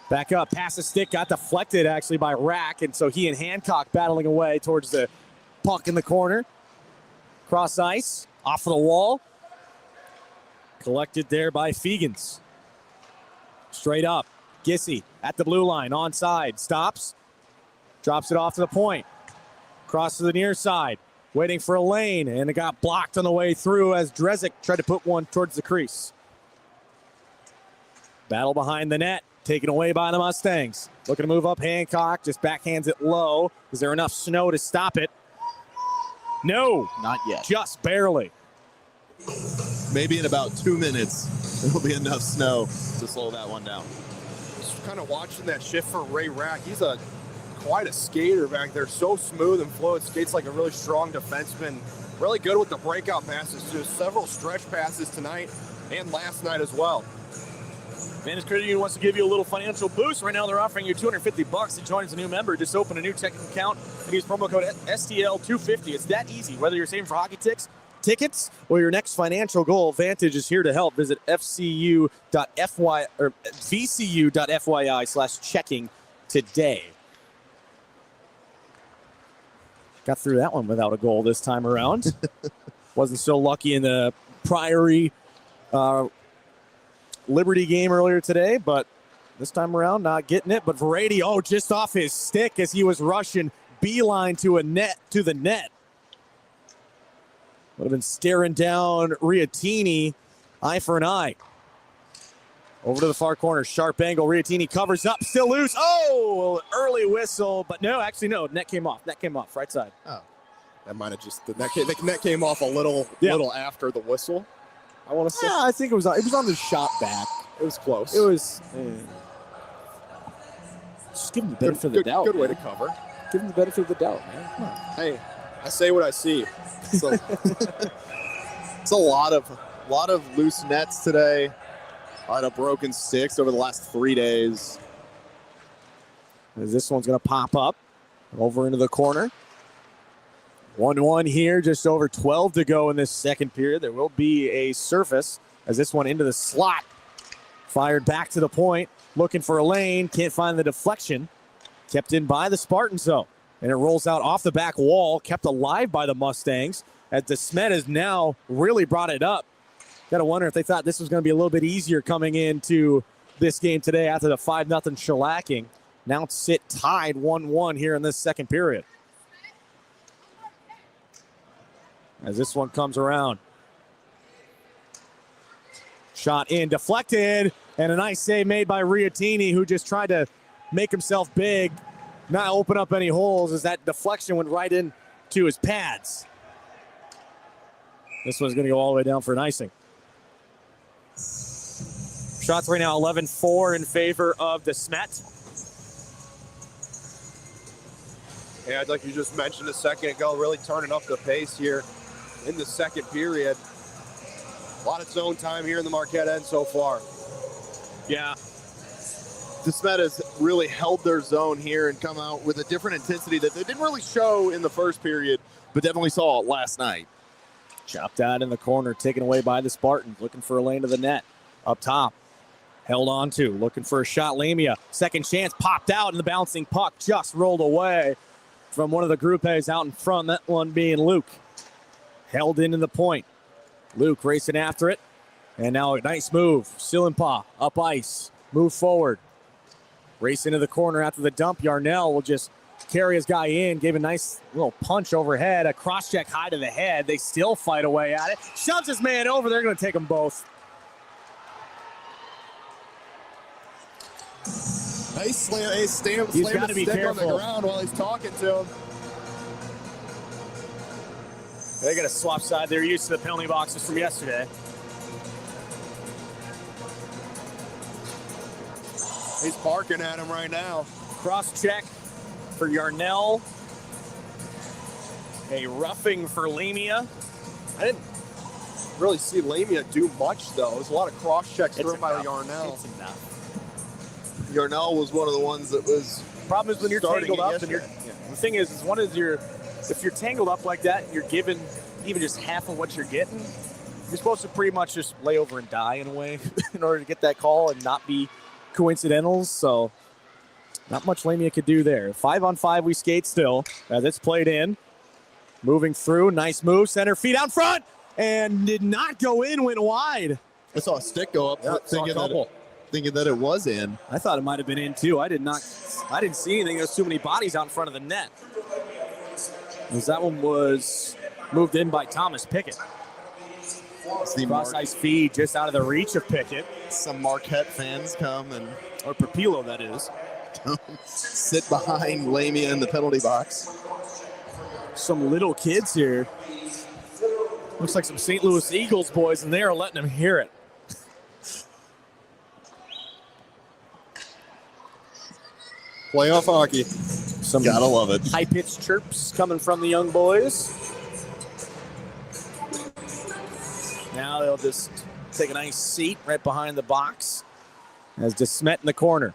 Back up. Pass the stick. Got deflected, actually, by Rack. And so he and Hancock battling away towards the puck in the corner. Cross ice. Off of the wall. Collected there by Fegans. Straight up. Gissy at the blue line. Onside. Stops. Drops it off to the point. Cross to the near side. Waiting for a lane, and it got blocked on the way through as Drezik tried to put one towards the crease. Battle behind the net, taken away by the Mustangs. Looking to move up Hancock, just backhands it low. Is there enough snow to stop it? No. Not yet. Just barely. Maybe in about 2 minutes, there will be enough snow to slow that one down. Just kind of watching that shift for Ray Rack. He's quite a skater back there, so smooth and fluid, skates like a really strong defenseman, really good with the breakout passes too. Several stretch passes tonight and last night as well. Vantage Credit Union wants to give you a little financial boost. Right now they're offering you $250 to join as a new member. Just open a new checking account and use promo code STL250. It's that easy. Whether you're saving for hockey tickets or your next financial goal, Vantage is here to help. Visit vcu.fyi/checking today. Got through that one without a goal this time around. Wasn't so lucky in the Priory Liberty game earlier today, but this time around not getting it. But Verady, just off his stick as he was rushing beeline to the net. Would have been staring down Riatini, eye for an eye. Over to the far corner, sharp angle. Riatini covers up, still loose. Oh, early whistle, but no, actually no. Net came off. Right side. Oh, that might have just the net came off a little after the whistle. I want to say. Yeah, I think it was on the shot back. It was close. It was. Just give him the benefit of the doubt. Good way to cover. Give him the benefit of the doubt, man. Hey, I say what I see. So, it's a lot of loose nets today. A lot of broken sticks over the last 3 days. As this one's going to pop up over into the corner. 1-1 here, just over 12 to go in this second period. There will be a surface as this one into the slot. Fired back to the point, looking for a lane, can't find the deflection. Kept in by the Spartans, though. And it rolls out off the back wall, kept alive by the Mustangs. As the Smet has now really brought it up. Got to wonder if they thought this was going to be a little bit easier coming into this game today after the 5-0 shellacking. Now sit tied 1-1 here in this second period. As this one comes around. Shot in, deflected, and a nice save made by Riatini, who just tried to make himself big, not open up any holes as that deflection went right into his pads. This one's going to go all the way down for an icing. Shots right now 11-4 in favor of the Smet. Yeah, like you just mentioned a second ago, really turning up the pace here in the second period. A lot of zone time here in the Marquette end so far. Yeah. The Smet has really held their zone here and come out with a different intensity that they didn't really show in the first period, but definitely saw it last night. Chopped out in the corner, taken away by the Spartans, looking for a lane to the net. Up top, held on to, looking for a shot. Lamia, second chance, popped out, and the bouncing puck just rolled away from one of the Group A's out in front, that one being Luke. Held into the point. Luke racing after it, and now a nice move. Sillenpaw up ice, move forward. Race into the corner after the dump. Yarnell will just carry his guy in, gave a nice little punch overhead, a cross-check high to the head. They still fight away at it. Shoves his man over. They're going to take them both. Nice slam, a stamp, He's slam gotta a be stick careful on the ground while he's talking to him. They got to swap side. They're used to the penalty boxes from yesterday. He's barking at him right now. Cross-check for Yarnell. A roughing for Lamia. I didn't really see Lamia do much, though. There's a lot of cross-checks thrown by Yarnell. It's enough. Yarnell was one of the ones that was. Problem is when you're starting tangled it up, and yesterday. the thing is if you're tangled up like that, you're given even just half of what you're getting. You're supposed to pretty much just lay over and die in a way in order to get that call and not be coincidentals. So not much Lamia could do there. 5-on-5 we skate still as it's played in. Moving through, nice move, center feet out front, and did not go in, went wide. I saw a stick go up, thinking that it was in. I thought it might have been in too. I didn't see anything. There's too many bodies out in front of the net. As that one was moved in by Thomas Pickett. Cross ice feed just out of the reach of Pickett. Some Marquette fans come Or Papillo, that is. sit behind Lamia in the penalty box. Some little kids here. Looks like some St. Louis Eagles boys, and they are letting them hear it. Playoff hockey. Some Gotta love it. high-pitched chirps coming from the young boys. Now they'll just take a nice seat right behind the box as Smet in the corner.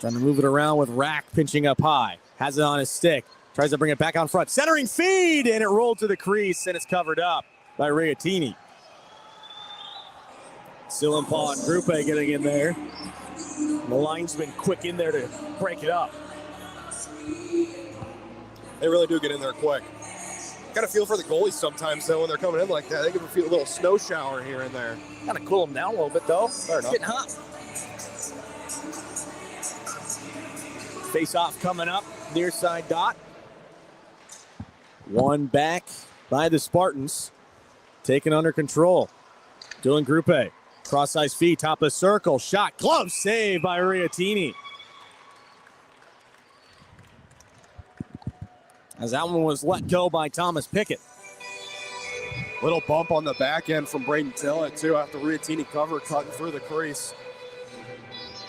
Trying to move it around with Rack pinching up high. Has it on his stick. Tries to bring it back on front. Centering feed, and it rolled to the crease, and it's covered up by Riatini. Sillenpaw and Group A getting in there. The linesman quick in there to break it up. They really do get in there quick. Got to feel for the goalies sometimes, though, when they're coming in like that. They give a little snow shower here and there. Kind of cool them down a little bit, though. Fair enough. Getting hot. Face-off coming up, near side dot. One back by the Spartans. Taken under control. Dylan Group A. Cross-ice feed, top of the circle. Shot, glove save by Riatini. As that one was let go by Thomas Pickett. Little bump on the back end from Braden Tillett, too, after Riatini cover cutting through the crease.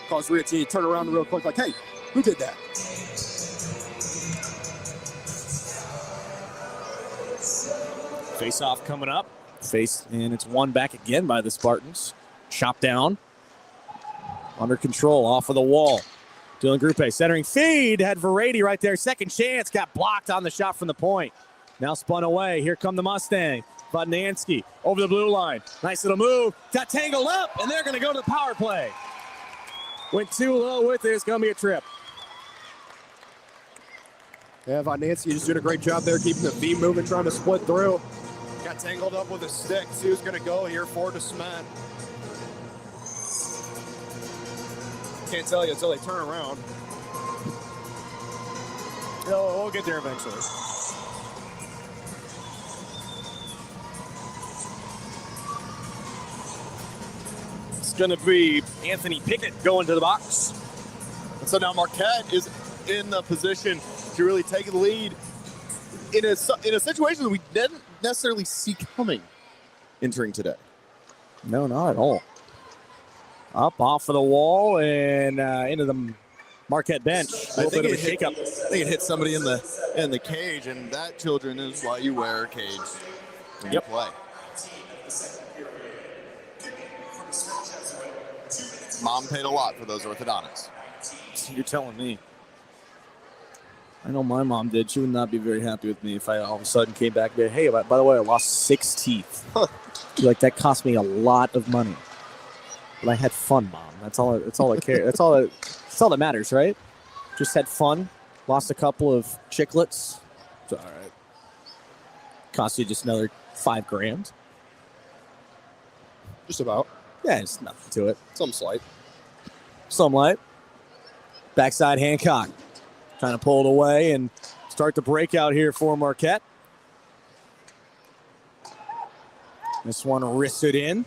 Caused Riatini to turn around real quick like, hey, who did that? Face-off coming up. And it's won back again by the Spartans. Chop down. Under control, off of the wall. Dylan Grupe centering feed. Had Verady right there. Second chance. Got blocked on the shot from the point. Now spun away. Here come the Mustang. Vodnansky over the blue line. Nice little move. Got tangled up, and they're going to go to the power play. Went too low with it. It's going to be a trip. Yeah, Vodnansky just doing a great job there, keeping the feet moving, trying to split through. Got tangled up with a stick. See who's going to go here for Smet. Can't tell you until they turn around. We'll get there eventually. It's going to be Anthony Pickett going to the box. And so now Marquette is in the position to really take the lead in a situation that we didn't necessarily see coming entering today. No, not at all. Up off of the wall and into the Marquette bench. A little bit of a shakeup. I think it hit somebody in the cage, and that, children, is why you wear a cage when you play. Mom paid a lot for those orthodontics. You're telling me. I know my mom did. She would not be very happy with me if I all of a sudden came back and be, hey, by the way, I lost 6 teeth. Like, that cost me a lot of money. But I had fun, Mom. That's all I care. That's all that matters, right? Just had fun. Lost a couple of chiclets. It's all right. Cost you just another $5,000. Just about. Yeah, it's nothing to it. Some slight. Some light. Backside Hancock. Trying to pull it away and start the breakout here for Marquette. This one wrists it in.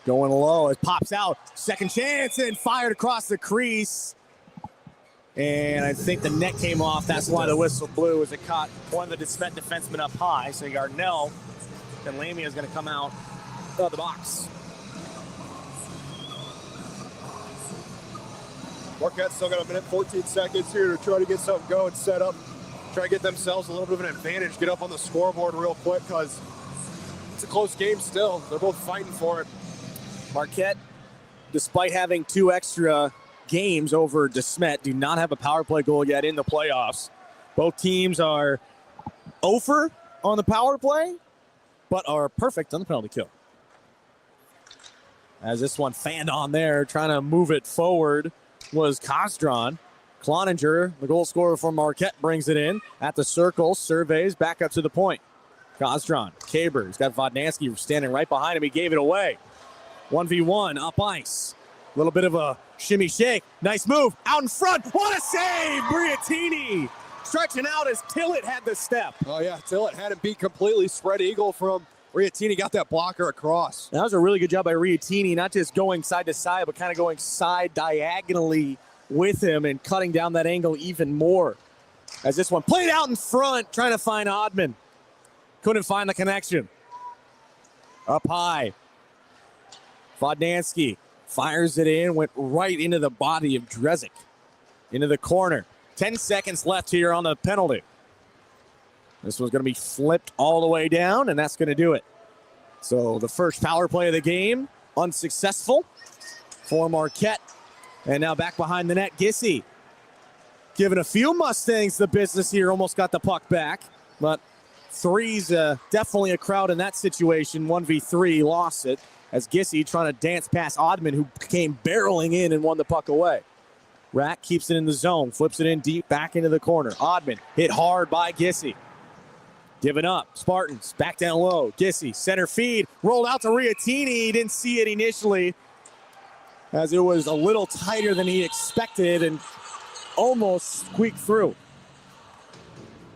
Going low. It pops out. Second chance and fired across the crease. And I think the net came off. That's why the whistle blew as it caught one of the Smet defensemen up high. So Yarnell and Lamia is going to come out of the box. Marquette's still got a minute 14 seconds here to try to get something going, set up, try to get themselves a little bit of an advantage, get up on the scoreboard real quick because it's a close game still. They're both fighting for it. Marquette, despite having 2 extra games over Smet, do not have a power play goal yet in the playoffs. Both teams are 0 on the power play, but are perfect on the penalty kill. As this one fanned on there, trying to move it forward was Kostron. Cloninger, the goal scorer for Marquette, brings it in at the circle, surveys, back up to the point. Kostron, Kaber, he's got Vodnansky standing right behind him. He gave it away. 1v1, up ice. A little bit of a shimmy shake. Nice move, out in front. What a save, Briatini. Stretching out as Tillett had the step. Oh, yeah, Tillett had it beat completely. Spread eagle from Riatini, got that blocker across. That was a really good job by Riatini, not just going side to side, but kind of going side diagonally with him and cutting down that angle even more. As this one played out in front, trying to find Oddman. Couldn't find the connection. Up high. Vodnansky fires it in, went right into the body of Drezik. Into the corner. 10 seconds left here on the penalty. This one's going to be flipped all the way down, and that's going to do it. So the first power play of the game, unsuccessful for Marquette. And now back behind the net, Gissy. Giving a few Mustangs the business here, almost got the puck back. But 3's definitely a crowd in that situation. 1v3, lost it. As Gissy trying to dance past Oddman, who came barreling in and won the puck away. Rack keeps it in the zone, flips it in deep, back into the corner. Oddman hit hard by Gissy. Giving up. Spartans back down low. Gissy, center feed, rolled out to Riatini. He didn't see it initially as it was a little tighter than he expected and almost squeaked through.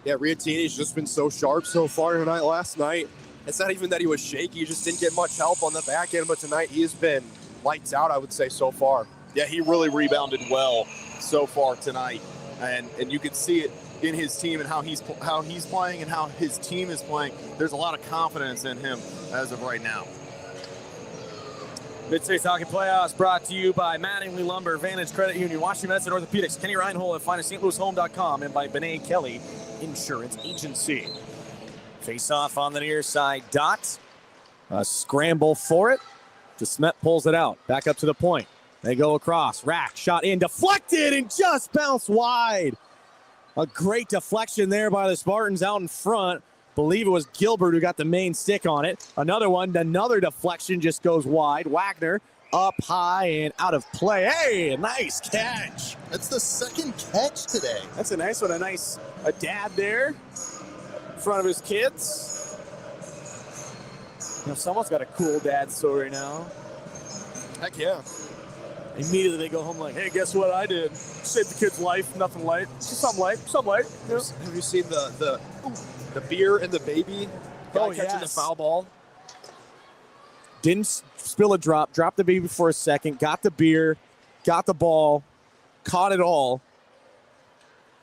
Yeah, Riatini's just been so sharp so far tonight. Last night, It's not even that he was shaky. He just didn't get much help on the back end. But tonight he has been lights out, I would say, so far. Yeah, he really rebounded well so far tonight. And you can see it in his team and how he's playing and how his team is playing. There's a lot of confidence in him as of right now. MidStates Hockey Playoffs brought to you by Mattingly Lumber, Vantage Credit Union, Washington Medicine Orthopedics, Kenny Reinhold at FindAStLouisHome.com, and by Benet Kelly Insurance Agency. Face off on the near side dot. A scramble for it. Smet pulls it out. Back up to the point. They go across. Rack shot in, deflected, and just bounced wide. A great deflection there by the Spartans out in front. Believe it was Gilbert who got the main stick on it. Another deflection just goes wide. Wagner up high and out of play. Hey, nice catch. That's the second catch today. That's a nice one. A dad there in front of his kids. Someone's got a cool dad story now. Heck yeah. Immediately they go home like, hey, guess what I did? Saved the kid's life, nothing light. Just some light. Yeah. Have you seen the beer and the baby guy catching the foul ball? Didn't spill a drop, dropped the baby for a second, got the beer, got the ball, caught it all.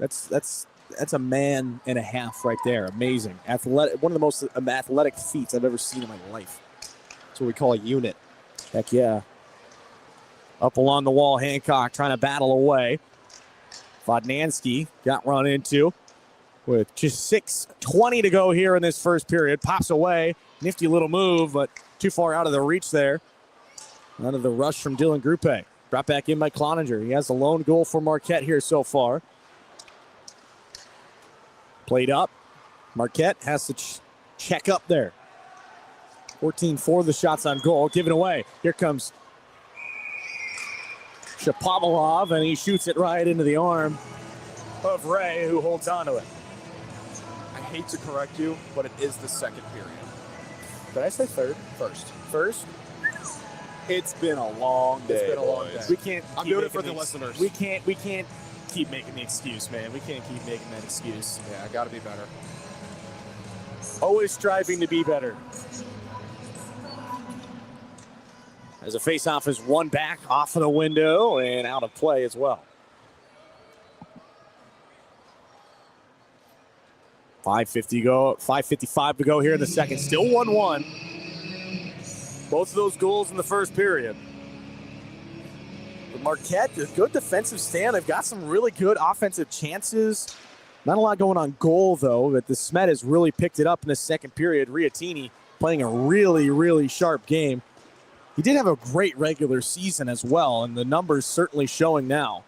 That's a man and a half right there. Amazing. Athletic, one of the most athletic feats I've ever seen in my life. That's what we call a unit. Heck yeah. Up along the wall, Hancock trying to battle away. Vodnansky got run into with just 6:20 to go here in this first period. Pops away. Nifty little move, but too far out of the reach there. Out of the rush from Dylan Grupe. Brought back in by Cloninger. He has the lone goal for Marquette here so far. Played up. Marquette has to check up there. 14 for the shots on goal. Given away. Here comes Shapovalov, and he shoots it right into the arm of Ray, who holds on to it. I hate to correct you, but it is the second period. Did I say third? First? It's been a long day. It's been a long day. We can't. I'm doing it for the listeners. We can't keep making the excuse, man. We can't keep making that excuse. Yeah, I got to be better. Always striving to be better. As a faceoff is one back off of the window and out of play as well. 5:55 to go here in the second. Still 1-1. Both of those goals in the first period. But Marquette, a good defensive stand. They've got some really good offensive chances. Not a lot going on goal, though, but the Smet has really picked it up in the second period. Riatini playing a really, really sharp game. He did have a great regular season as well, and the numbers certainly showing now.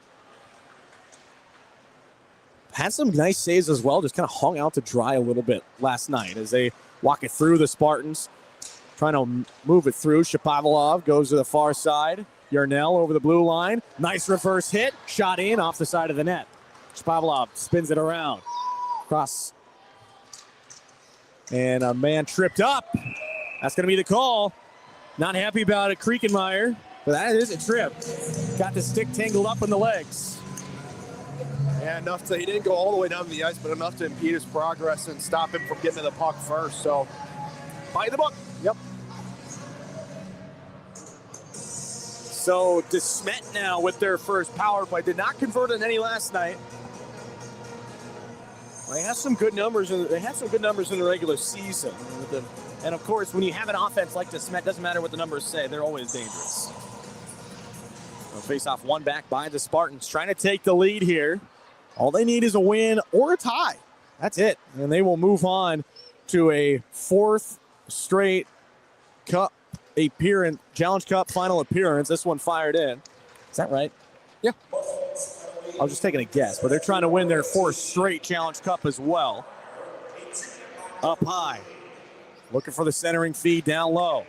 Had some nice saves as well, just kind of hung out to dry a little bit last night as they walk it through the Spartans. Trying to move it through. Shapovalov goes to the far side. Yarnell over the blue line. Nice reverse hit. Shot in off the side of the net. Shapovalov spins it around. Cross. And a man tripped up. That's going to be the call. Not happy about it, Kriekenmeyer. But that is a trip. Got the stick tangled up in the legs. Yeah, enough to, he didn't go all the way down to the ice, but enough to impede his progress and stop him from getting to the puck first. So, by the book. Yep. So, the Smet now with their first power play. Did not convert on any last night. Well, they have some good numbers. They had some good numbers in the regular season. And of course, when you have an offense like the Smet, doesn't matter what the numbers say, they're always dangerous. Face off one back by the Spartans, trying to take the lead here. All they need is a win or a tie. That's it. And they will move on to a fourth straight cup appearance, Challenge Cup final appearance. This one fired in. Is that right? Yeah. I was just taking a guess, but they're trying to win their fourth straight Challenge Cup as well. Up high. Looking for the centering feed down low.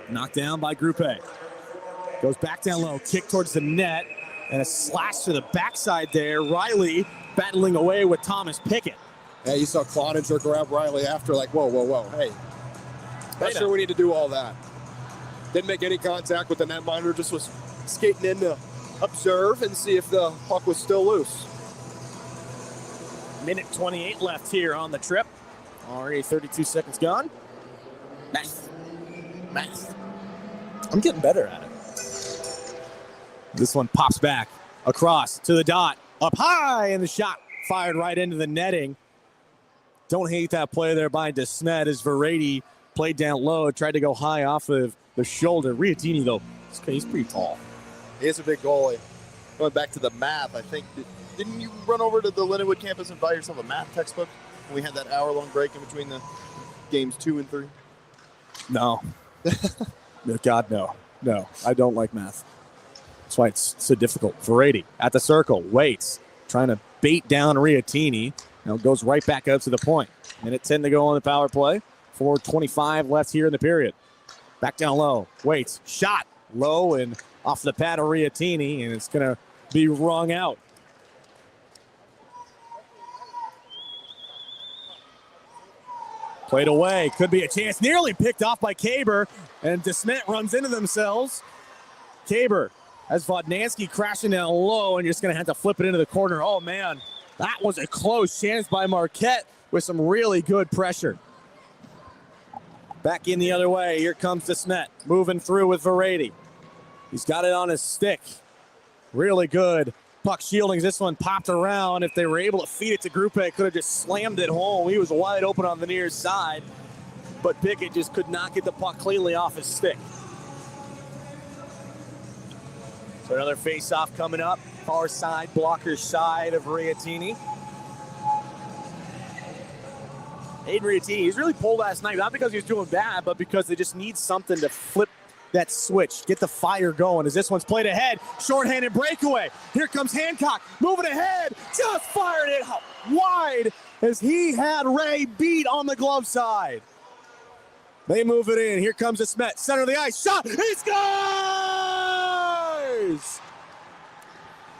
Knocked down by Grupe. Goes back down low. Kick towards the net. And a slash to the backside there. Riley battling away with Thomas Pickett. Yeah, you saw Cloninger grab Riley after, like, whoa. Hey, not sure we need to do all that. Didn't make any contact with the netminder. Just was skating in to observe and see if the puck was still loose. Minute 28 left here on the trip. Already 32 seconds gone. Nice. I'm getting better at it. This one pops back across to the dot. Up high, and the shot fired right into the netting. Don't hate that play there by Smet as Verratti played down low, tried to go high off of the shoulder. Riatini, though, he's pretty tall. He is a big goalie. Going back to the math, I think, didn't you run over to the Lindenwood campus and buy yourself a math textbook when we had that hour-long break in between the games 2 and 3? No. God, no. No, I don't like math. That's why it's so difficult. Verratti at the circle, waits, trying to bait down Riatini. Now goes right back up to the point. Minute 10 to go on the power play. 4:25 left here in the period. Back down low, waits, shot low and off the pad of Riatini, and it's going to be wrung out. Played away, could be a chance. Nearly picked off by Kaber, and Smet runs into themselves. Kaber has Vodnansky crashing down low, and you're just going to have to flip it into the corner. Oh, man, that was a close chance by Marquette with some really good pressure. Back in the other way, here comes Smet, moving through with Verratti. He's got it on his stick. Really good puck shielding. This one popped around. If they were able to feed it to Grupe, it could have just slammed it home. He was wide open on the near side, but Pickett just could not get the puck cleanly off his stick. So another face-off coming up. Far side, blocker side of Riatini. Aiden Riatini, he's really pulled last night, not because he was doing bad, but because they just need something to flip that switch, get the fire going as this one's played ahead. Shorthanded breakaway. Here comes Hancock, moving ahead, just fired it wide as he had Ray beat on the glove side. They move it in. Here comes Smet, center of the ice, shot, he scores!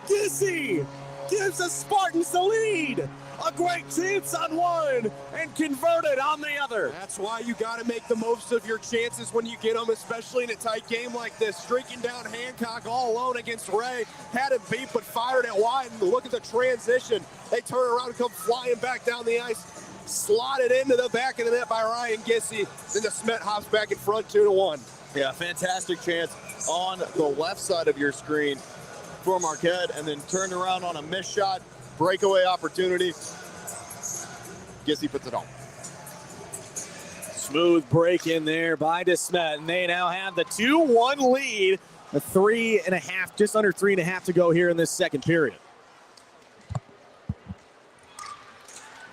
Gissy gives the Spartans the lead. A great chance on one and converted on the other. That's why you got to make the most of your chances when you get them, especially in a tight game like this. Streaking down Hancock all alone against Ray. Had him beat, but fired it wide. And look at the transition. They turn around and come flying back down the ice. Slotted into the back of the net by Ryan Gissy. Then the Smet hops back in front 2-1. Yeah, fantastic chance on the left side of your screen for Marquette, and then turned around on a missed shot. Breakaway opportunity. Gissy puts it on. Smooth break in there by Smet, and they now have the 2-1 lead. A 3.5, just under 3.5 to go here in this second period.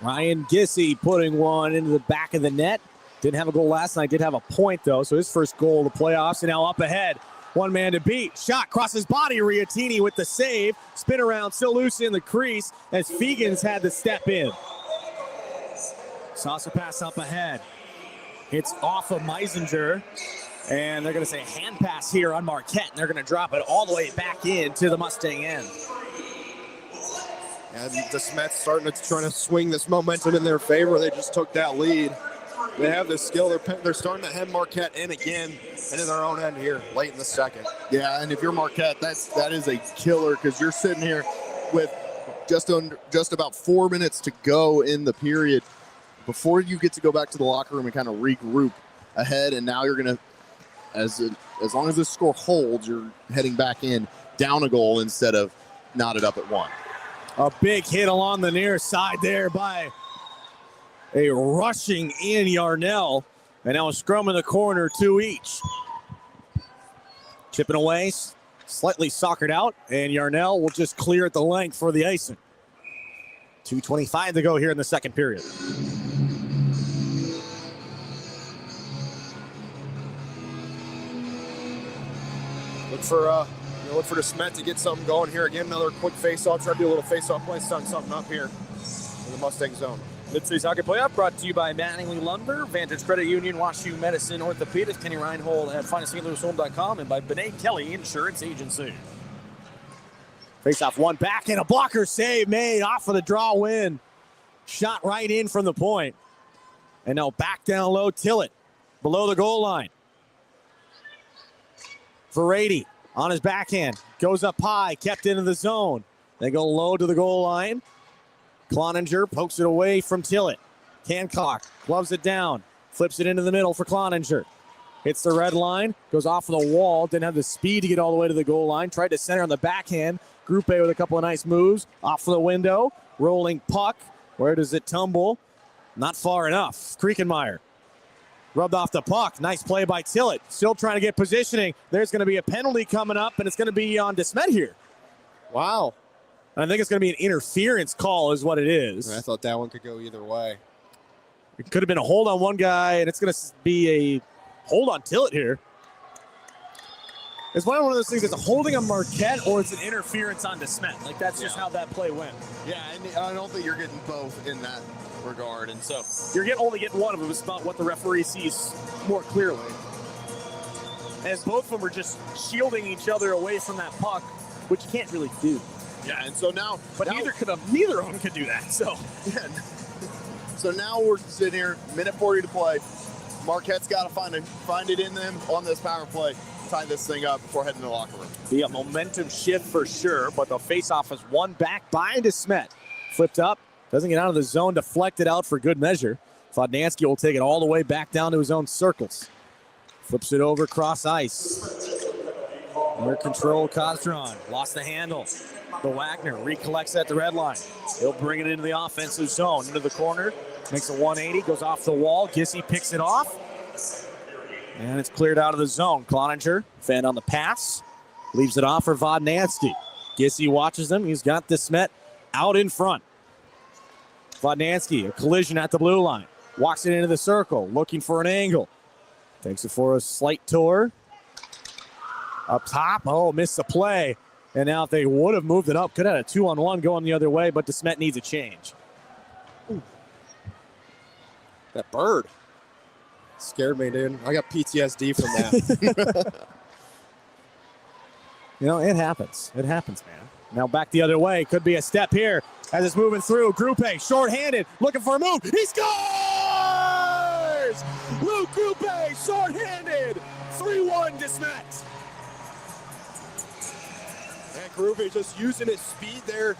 Ryan Gissy putting one into the back of the net. Didn't have a goal last night, did have a point though, so his first goal of the playoffs, and now up ahead. One man to beat. Shot crosses body. Riatini with the save. Spin around, still loose in the crease as Fegans had to step in. Saucer pass up ahead. It's off of Meisinger. And they're going to say hand pass here on Marquette. And they're going to drop it all the way back into the Mustang end. And the Smets starting to try to swing this momentum in their favor. They just took that lead. They have the skill. They're starting to head Marquette in again into their own end here late in the second. Yeah, and if you're Marquette, that is a killer because you're sitting here with just about 4 minutes to go in the period before you get to go back to the locker room and kind of regroup ahead. And now you're going to, as long as this score holds, you're heading back in down a goal instead of knotted up at 1. A big hit along the near side there by a rushing in Yarnell. And now a scrum in the corner, 2 each. Chipping away, slightly soccered out, and Yarnell will just clear at the length for the icing. 2:25 to go here in the second period. Look for the Smet to get something going here. Again, another quick face-off. Try to do a little face-off play, start something up here in the Mustang zone. MidStates Hockey Playoff brought to you by Mattingly Lumber, Vantage Credit Union, WashU Medicine, Orthopedics, Kenny Reinhold at fineststlouishome.com, and by Benet Kelly Insurance Agency. Face-off, one back, and a blocker save made off of the draw win. Shot right in from the point. And now back down low, Tillett, below the goal line. Verratti on his backhand, goes up high, kept into the zone. They go low to the goal line. Cloninger pokes it away from Tillett. Hancock gloves it down, flips it into the middle for Cloninger. Hits the red line, goes off of the wall, didn't have the speed to get all the way to the goal line, tried to center on the backhand. Groupe with a couple of nice moves, off of the window, rolling puck. Where does it tumble? Not far enough. Kriekenmeyer rubbed off the puck. Nice play by Tillett. Still trying to get positioning. There's going to be a penalty coming up, and it's going to be on Smet here. Wow. I think it's going to be an interference call is what it is. I thought that one could go either way. It could have been a hold on one guy, and it's going to be a hold on Tillett here. It's one of those things. It's a holding on Marquette or it's an interference on Smet. Like, that's just how that play went. Yeah, and I don't think you're getting both in that regard. And so you're only getting one of them. It's about what the referee sees more clearly. As both of them are just shielding each other away from that puck, which you can't really do. Yeah, and so now... But neither of them could do that, so... Yeah. So now we're sitting here, minute 40 to play. Marquette's got to find it in them on this power play, tie this thing up before heading to the locker room. Be a momentum shift for sure, but the faceoff is won back by Smet. Flipped up, doesn't get out of the zone, deflected out for good measure. Vodnansky will take it all the way back down to his own circles. Flips it over cross ice. Under control, Koztron lost the handle. The Wagner recollects at the red line. He'll bring it into the offensive zone, into the corner. Makes a 180, goes off the wall. Gissy picks it off. And it's cleared out of the zone. Cloninger, fan on the pass. Leaves it off for Vodnansky. Gissy watches him. He's got Smet out in front. Vodnansky, a collision at the blue line. Walks it into the circle, looking for an angle. Takes it for a slight tour. Up top, missed the play. And now if they would have moved it up, could have had a 2-on-1 going the other way, but Smet needs a change. Ooh. That bird scared me, dude. I got PTSD from that. It happens. It happens, man. Now back the other way. Could be a step here as it's moving through. Groupe, short-handed, looking for a move. He scores! Luke Groupe, short-handed. 3-1 Smet. And Groupe just using his speed there,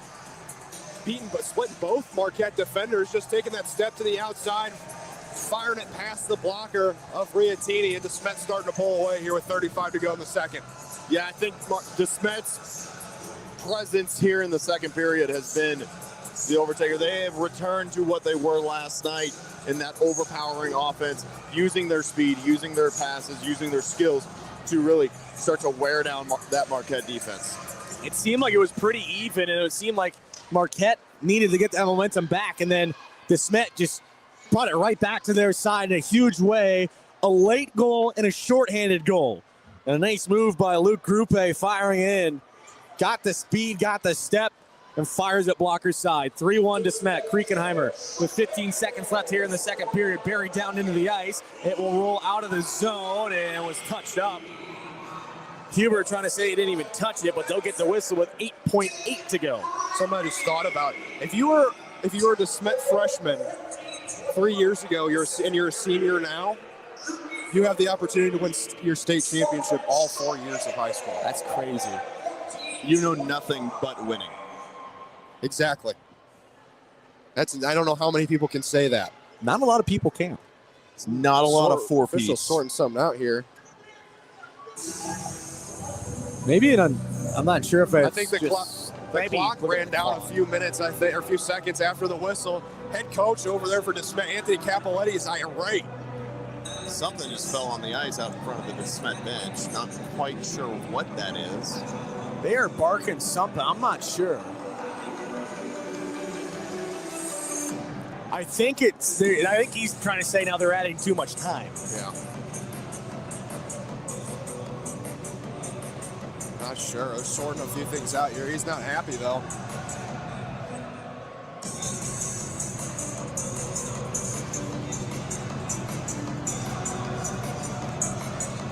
splitting both Marquette defenders, just taking that step to the outside, firing it past the blocker of Riatini, and Smet starting to pull away here with 35 to go in the second. Yeah, I think Smet's presence here in the second period has been the overtaker. They have returned to what they were last night in that overpowering offense, using their speed, using their passes, using their skills to really start to wear down that Marquette defense. It seemed like it was pretty even, and it seemed like Marquette needed to get that momentum back, and then Smet just brought it right back to their side in a huge way. A late goal and a shorthanded goal. And a nice move by Luke Groupe firing in. Got the speed, got the step, and fires at blocker's side. 3-1 Smet. Kriekenheimer with 15 seconds left here in the second period. Buried down into the ice. It will roll out of the zone, and it was touched up. Huber trying to say he didn't even touch it, but they'll get the whistle with 8.8 to go. Somebody's thought about, if you were a Smet freshman 3 years ago, you're a senior now, you have the opportunity to win your state championship all 4 years of high school. That's crazy. You know nothing but winning. Exactly. I don't know how many people can say that. Not a lot of people can. It's not a lot of forfeits. Officials sorting something out here. Maybe I'm not sure if I think the clock ran down a few minutes, or a few seconds after the whistle. Head coach over there for Smet, Anthony Capoletti, is irate. Something just fell on the ice out in front of the Smet bench. Not quite sure what that is. They are barking something. I'm not sure. I think he's trying to say now they're adding too much time. Yeah. Not sure. They're sorting a few things out here. He's not happy, though.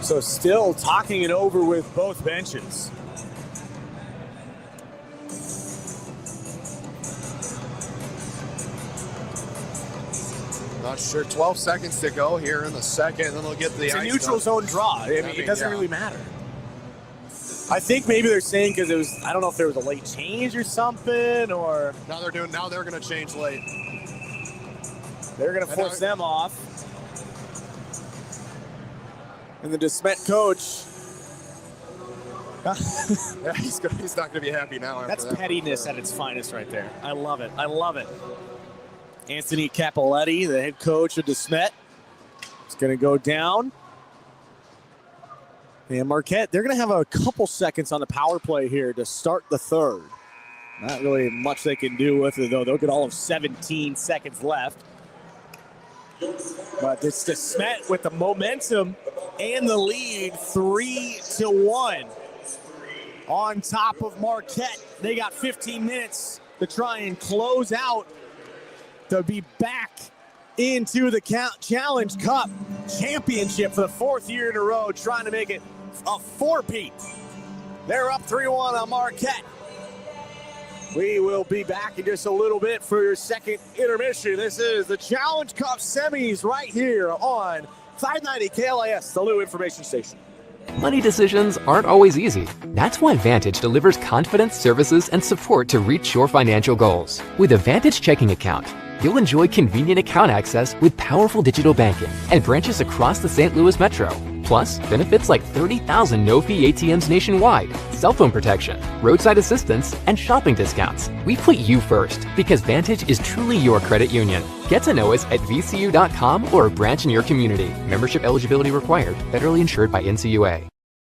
So still talking it over with both benches. Not sure. 12 seconds to go here in the second, and then they'll get the It's ice a neutral zone draw. It doesn't really matter. I think maybe they're saying because it was, I don't know if there was a late change or something, or Now they're going to change late. They're going to force them off. And the DeSmet coach. Yeah, he's not going to be happy now. That's pettiness at its finest right there. I love it. I love it. Anthony Capoletti, the head coach of DeSmet, is going to go down. And Marquette, they're going to have a couple seconds on the power play here to start the third. Not really much they can do with it, though. They'll get all of 17 seconds left. But it's DeSmet with the momentum and the lead, 3-1. On top of Marquette. They got 15 minutes to try and close out to be back into the Challenge Cup championship for the fourth year in a row, trying to make it a four-peat. They're up 3-1 on Marquette. We will be back in just a little bit for your second intermission. This is the Challenge Cup semis right here on 590 KLIS, the Lou Information Station. Money decisions aren't always easy. That's why Vantage delivers confidence, services, and support to reach your financial goals. With a Vantage checking account, you'll enjoy convenient account access with powerful digital banking and branches across the St. Louis metro. Plus, benefits like 30,000 no-fee ATMs nationwide, cell phone protection, roadside assistance, and shopping discounts. We put you first because Vantage is truly your credit union. Get to know us at vcu.com or a branch in your community. Membership eligibility required. Federally insured by NCUA.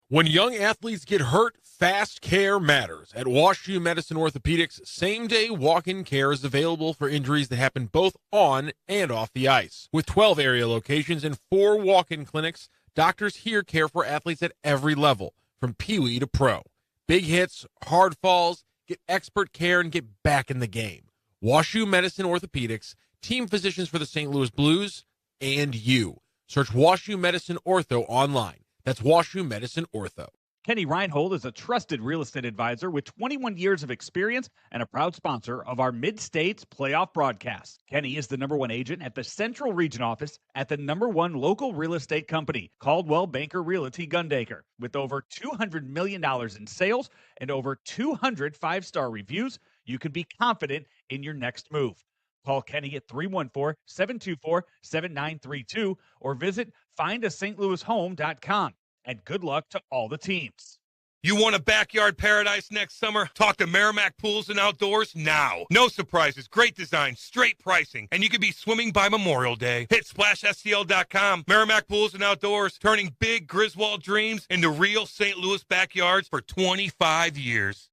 When young athletes get hurt, fast care matters. At WashU Medicine Orthopedics, same-day walk-in care is available for injuries that happen both on and off the ice. With 12 area locations and 4 walk-in clinics, doctors here care for athletes at every level, from peewee to pro. Big hits, hard falls, get expert care, and get back in the game. WashU Medicine Orthopedics, team physicians for the St. Louis Blues, and you. Search WashU Medicine Ortho online. That's WashU Medicine Ortho. Kenny Reinhold is a trusted real estate advisor with 21 years of experience and a proud sponsor of our MidStates playoff broadcast. Kenny is the #1 agent at the Central Region office at the #1 local real estate company, Caldwell Banker Realty Gundaker. With over $200 million in sales and over 200 5-star reviews, you can be confident in your next move. Call Kenny at 314-724-7932 or visit findastlouishome.com. And good luck to all the teams. You want a backyard paradise next summer? Talk to Merrimack Pools and Outdoors now. No surprises, great design, straight pricing, and you could be swimming by Memorial Day. Hit SplashSTL.com. Merrimack Pools and Outdoors, turning big Griswold dreams into real St. Louis backyards for 25 years.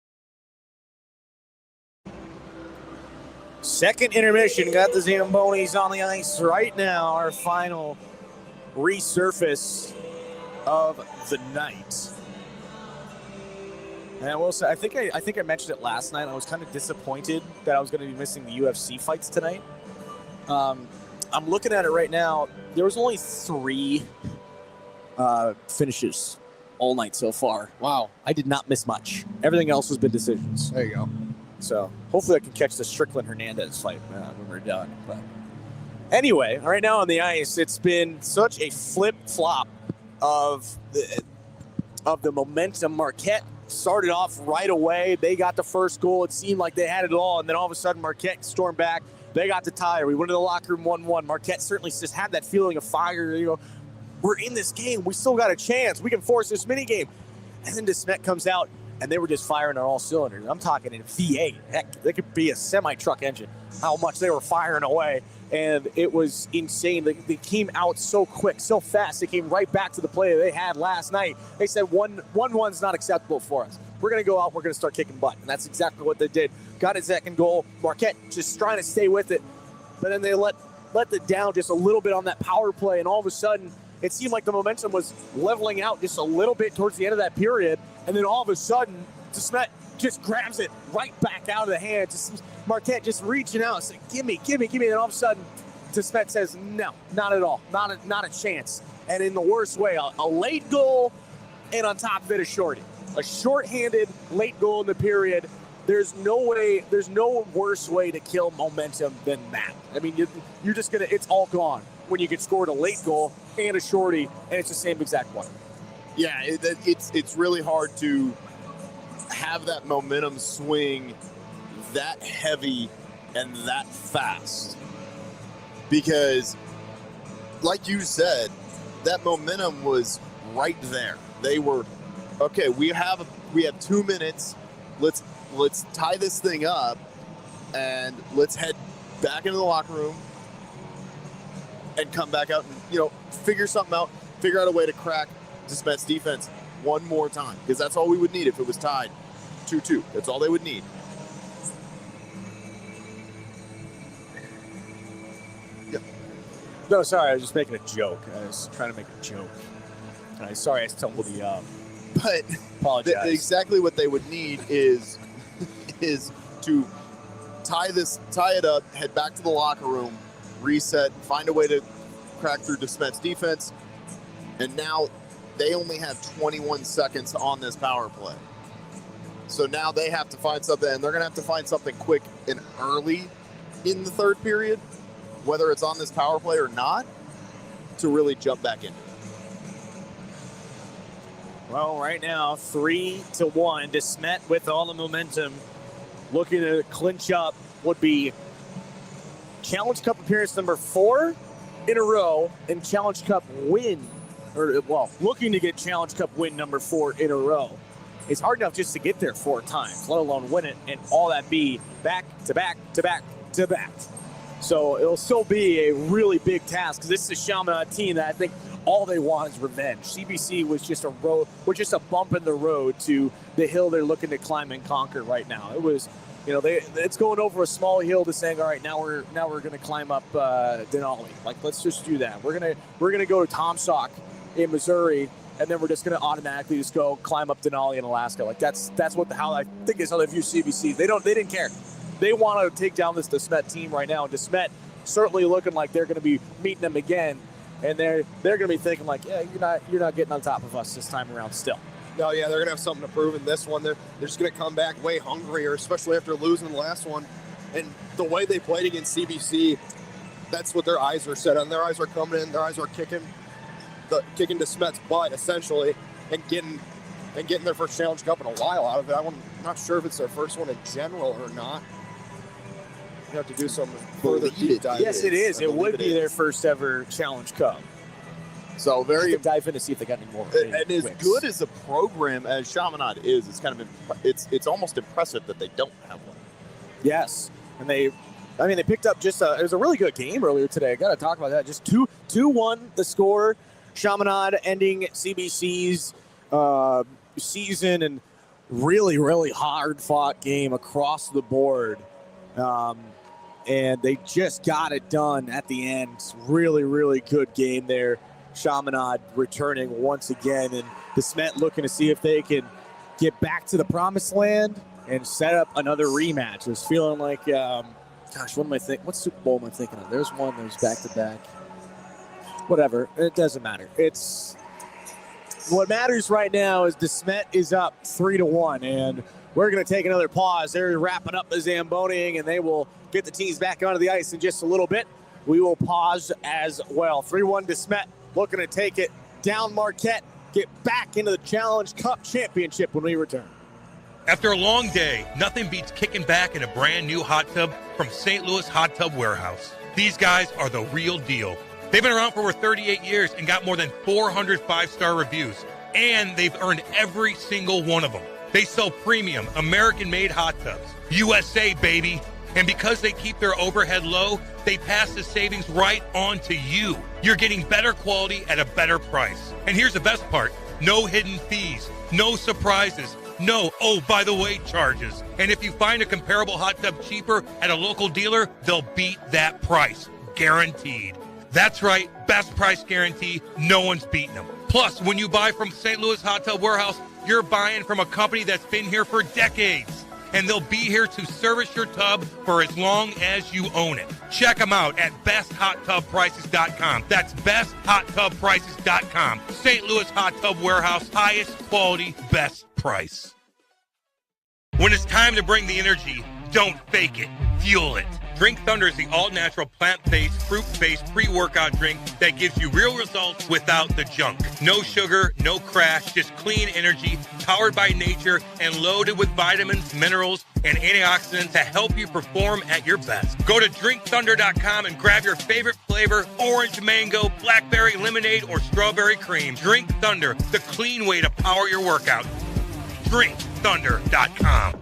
Second intermission. Got the Zambonis on the ice right now. Our final resurface of the night. And I will say, I think I mentioned it last night. I was kind of disappointed that I was going to be missing the UFC fights tonight. I'm looking at it right now. There was only 3 finishes all night so far. Wow. I did not miss much. Everything else has been decisions. There you go. So hopefully I can catch the Strickland-Hernandez fight when we're done. But anyway, right now on the ice, it's been such a flip-flop of the momentum. Marquette started off right away. They got the first goal. It seemed like they had it all, and then all of a sudden Marquette stormed back. They got the tie. We went to the locker room 1-1. Marquette certainly just had that feeling of fire. You know, we're in this game. We still got a chance. We can force this mini game. And then DeSmet comes out, and they were just firing on all cylinders. I'm talking in V8. Heck, they could be a semi-truck engine, how much they were firing away. And it was insane. They came out so quick, so fast. They came right back to the play they had last night. They said 1-1's not acceptable for us. We're going to go out. We're going to start kicking butt. And that's exactly what they did. Got a second goal. Marquette just trying to stay with it. But then they let it down just a little bit on that power play. And all of a sudden, it seemed like the momentum was leveling out just a little bit towards the end of that period. And then all of a sudden, Smet just grabs it right back out of the hand. Marquette just reaching out, saying, give me. And then all of a sudden, Smet says, no, not at all. Not a chance. And in the worst way, a late goal, and on top of it, a shorty. A shorthanded late goal in the period. There's no worse way to kill momentum than that. I mean, you're just going to, it's all gone when you get scored a late goal and a shorty, and it's the same exact one. Yeah, it's really hard to have that momentum swing that heavy and that fast, because, like you said, that momentum was right there. They were, okay, we have 2 minutes. Let's tie this thing up, and let's head back into the locker room and come back out and, figure something out, figure out a way to crack Smet's defense one more time, because that's all we would need if it was tied 2-2. That's all they would need. Yeah. No, sorry, I was just making a joke. I was trying to make a joke. Sorry, I stumbled the But apologize. Exactly what they would need is to tie it up, head back to the locker room, reset, find a way to crack through Smet's defense, and now they only have 21 seconds on this power play. So now they have to find something, and they're going to have to find something quick and early in the third period, whether it's on this power play or not, to really jump back into it. Well, right now, 3-1. DeSmet with all the momentum, looking to clinch up, would be Challenge Cup appearance number 4 in a row, and Challenge Cup win, looking to get Challenge Cup win number 4 in a row. It's hard enough just to get there 4 times, let alone win it, and all that be back to back to back to back. So it'll still be a really big task, because this is a Chaminade team that I think all they want is revenge. CBC was just a bump in the road to the hill they're looking to climb and conquer right now. It was, it's going over a small hill to saying, all right, now we're going to climb up Denali. Like, let's just do that. We're gonna go to Tomsock in Missouri, and then we're just going to automatically just go climb up Denali in Alaska. Like, that's how I think is how they view CBC. They didn't care. They want to take down this DeSmet team right now, and DeSmet certainly looking like they're going to be meeting them again. And they're going to be thinking like, yeah, you're not getting on top of us this time around still. No, yeah, they're going to have something to prove in this one. They're just going to come back way hungrier, especially after losing the last one. And the way they played against CBC, that's what their eyes are set on. Their eyes are coming in. Their eyes are kicking DeSmet's butt, essentially, and getting their first Challenge Cup in a while out of it. I'm not sure if it's their first one in general or not. You have to do some further deep dive. Yes, it is. It would be their first ever Challenge Cup. So very dive in to see if they got any more. And as good as a program as Chaminade is, it's kind of it's almost impressive that they don't have one. Yes, and they picked up it was a really good game earlier today. I got to talk about that. Just 2-1 the score. Chaminade ending CBC's season, and really, really hard fought game across the board. And they just got it done at the end. Really, really good game there. Chaminade returning once again, and DeSmet looking to see if they can get back to the promised land and set up another rematch. It was feeling like, what am I thinking? What Super Bowl am I thinking of? There's one that was back-to-back. Whatever. It doesn't matter. What matters right now is DeSmet is up 3-1, and we're going to take another pause. They're wrapping up the Zamboning, and they will get the teams back onto the ice in just a little bit. We will pause as well. 3-1 DeSmet looking to take it down Marquette, get back into the Challenge Cup championship when we return. After a long day, nothing beats kicking back in a brand new hot tub from St. Louis Hot Tub Warehouse. These guys are the real deal. They've been around for over 38 years and got more than 400 5-star reviews, and they've earned every single one of them. They sell premium, American-made hot tubs. USA, baby. And because they keep their overhead low, they pass the savings right on to you. You're getting better quality at a better price. And here's the best part. No hidden fees, no surprises, no, by the way, charges. And if you find a comparable hot tub cheaper at a local dealer, they'll beat that price. Guaranteed. That's right, best price guarantee, no one's beating them. Plus, when you buy from St. Louis Hot Tub Warehouse, you're buying from a company that's been here for decades. And they'll be here to service your tub for as long as you own it. Check them out at besthotTubPrices.com. That's besthotTubPrices.com. St. Louis Hot Tub Warehouse, highest quality, best price. When it's time to bring the energy, Don't fake it. Fuel it. Drink Thunder is the all-natural, plant-based, fruit-based pre-workout drink that gives you real results without the junk. No sugar, no crash, just clean energy, powered by nature, and loaded with vitamins, minerals, and antioxidants to help you perform at your best. Go to drinkthunder.com and grab your favorite flavor, orange mango, blackberry lemonade, or strawberry cream. Drink Thunder, the clean way to power your workout. drinkthunder.com.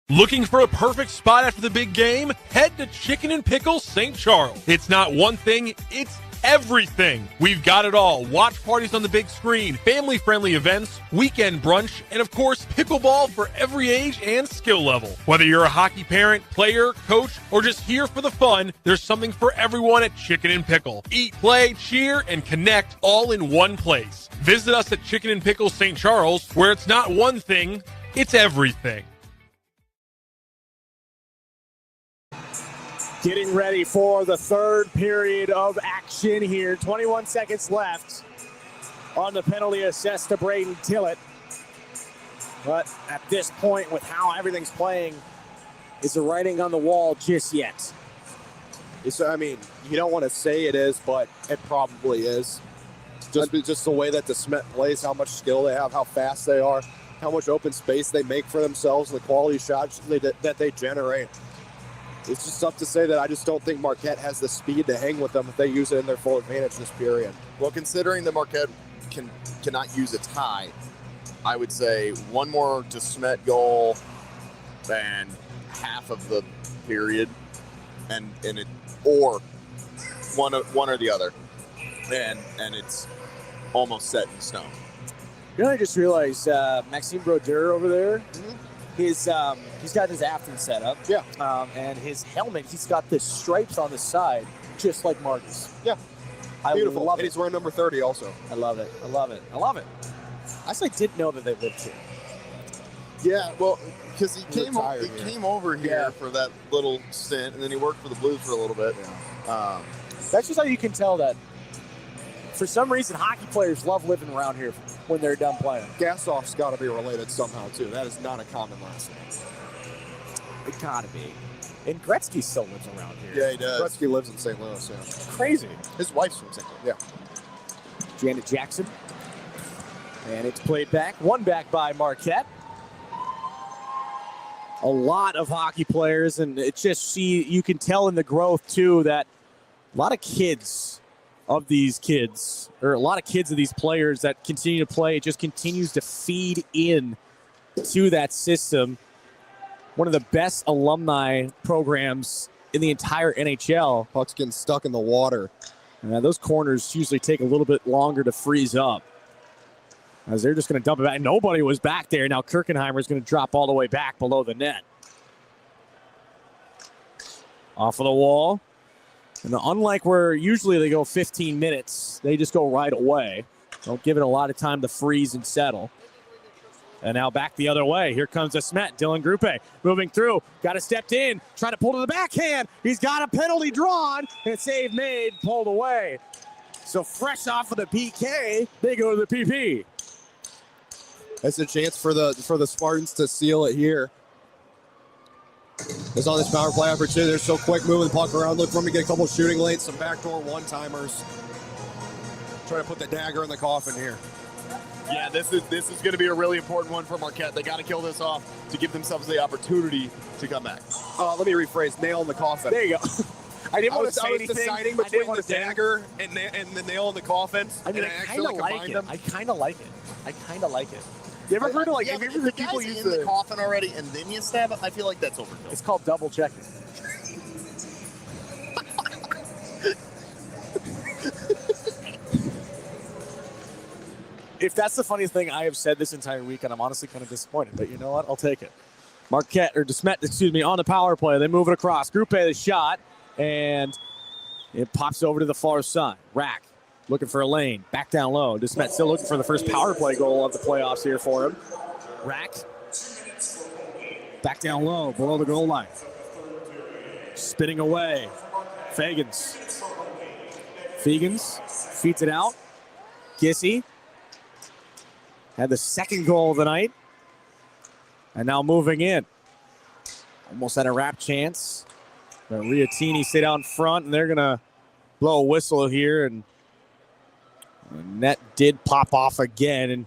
Looking for a perfect spot after the big game? Head to Chicken and Pickle St. Charles. It's not one thing, it's everything. We've got it all. Watch parties on the big screen, family-friendly events, weekend brunch, and of course, pickleball for every age and skill level. Whether you're a hockey parent, player, coach, or just here for the fun, there's something for everyone at Chicken and Pickle. Eat, play, cheer, and connect all in one place. Visit us at Chicken and Pickle St. Charles, where it's not one thing, it's everything. Getting ready for the third period of action here. 21 seconds left on the penalty assessed to Braden Tillett. But at this point, with how everything's playing, is the writing on the wall just yet? I mean, you don't want to say it is, but it probably is. Just the way that the Smet plays, how much skill they have, how fast they are, how much open space they make for themselves, and the quality shots that they generate. It's just tough to say that I just don't think Marquette has the speed to hang with them if they use it in their full advantage this period. Well, considering that Marquette cannot use a tie, I would say one more to Smet goal than half of the period, and it or one or the other, and it's almost set in stone. You know, I just realized Maxime Brodeur over there. Mm-hmm. He's got his Afton set up. Yeah. And his helmet, he's got the stripes on the side, just like Marcus. Yeah. Beautiful. I love it. He's wearing number 30 also. I love it. I love it. I love it. I actually didn't know that they lived here. Yeah, well, because he came over here for that little stint, and then he worked for the Blues for a little bit. Yeah. That's just how you can tell that, for some reason, hockey players love living around here when they're done playing. Gasoff's got to be related somehow, too. That is not a common last name. It got to be. And Gretzky still lives around here. Yeah, he does. Gretzky lives in St. Louis, yeah. Crazy. His wife's from St. Louis. Yeah. Janet Jackson. And it's played back. One back by Marquette. A lot of hockey players, and it just you can tell in the growth, too, that a lot of kids of these kids, or a lot of kids of these players that continue to play, it just continues to feed in to that system. One of the best alumni programs in the entire NHL. Puck's getting stuck in the water. Those corners usually take a little bit longer to freeze up, as they're just going to dump it back. Nobody was back there. Now Kirchenheimer is going to drop all the way back below the net. Off of the wall. And unlike where usually they go 15 minutes, they just go right away. Don't give it a lot of time to freeze and settle. And now back the other way. Here comes a Smet. Dylan Grupe moving through. Got it stepped in. Trying to pull to the backhand. He's got a penalty drawn. And save made. Pulled away. So fresh off of the PK, they go to the PP. That's a chance for the Spartans to seal it here. It's on this power play opportunity. They're so quick moving the puck around. Look for him to get a couple shooting lanes, some backdoor one-timers. Try to put the dagger in the coffin here. Yeah, this is going to be a really important one for Marquette. They got to kill this off to give themselves the opportunity to come back. Let me rephrase. Nail in the coffin. There you go. I didn't want to say anything. Deciding between the dagger and the nail in the coffin. I mean, I kind of like it. I kind of like it. You ever heard of have you ever heard people use the coffin already and then you stab it? I feel like that's overkill. It's called double checking. If that's the funniest thing I have said this entire week, and I'm honestly kind of disappointed, but you know what? I'll take it. Marquette, or Smet, on the power play. They move it across. Grupe the shot, and it pops over to the far side. Rack looking for a lane. Back down low. Smet still looking for the first power play goal of the playoffs here for him. Rack. Back down low, below the goal line. Spinning away. Fagans feeds it out. Gissy had the second goal of the night. And now moving in. Almost had a wrap chance. But Riatini stayed out in front, and they're going to blow a whistle here. And the net did pop off again. And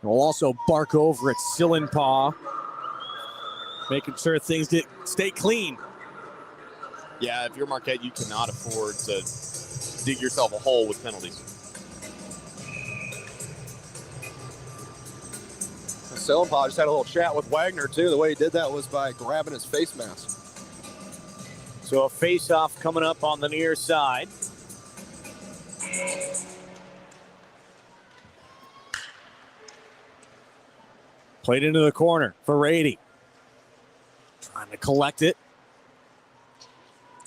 we'll also bark over at Sillenpaw, making sure things stay clean. Yeah, if you're Marquette, you cannot afford to dig yourself a hole with penalties. Sillenpaw just had a little chat with Wagner, too. The way he did that was by grabbing his face mask. So a face-off coming up on the near side. Played into the corner for Rady. Trying to collect it.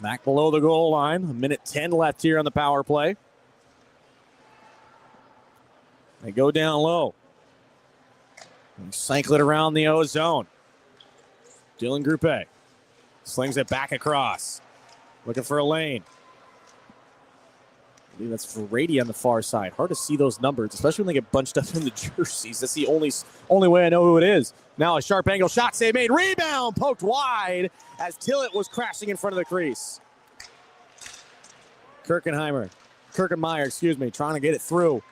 Back below the goal line. 1:10 left here on the power play. They go down low. And cycle it around the O zone. Dylan Grupe slings it back across. Looking for a lane. I believe that's for Rady on the far side. Hard to see those numbers, especially when they get bunched up in the jerseys. That's the only way I know who it is. Now a sharp angle shot save made. Rebound poked wide as Tillett was crashing in front of the crease. Kirkenmeyer, trying to get it through.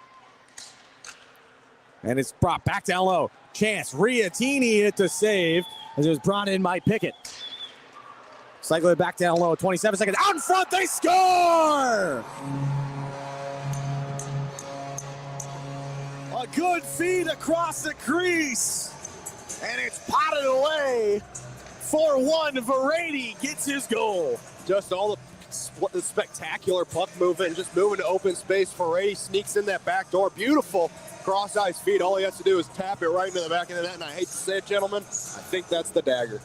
And it's brought back down low. Chance. Riatini hit to save as it was brought in by Pickett. Cycle it back down low. 27 seconds. Out in front. They score! A good feed across the crease. And it's potted away. 4-1. Verady gets his goal. Just all the spectacular puck movement, just moving to open space. Verady sneaks in that back door. Beautiful cross-ice feed. All he has to do is tap it right into the back of the net. And I hate to say it, gentlemen, I think that's the dagger.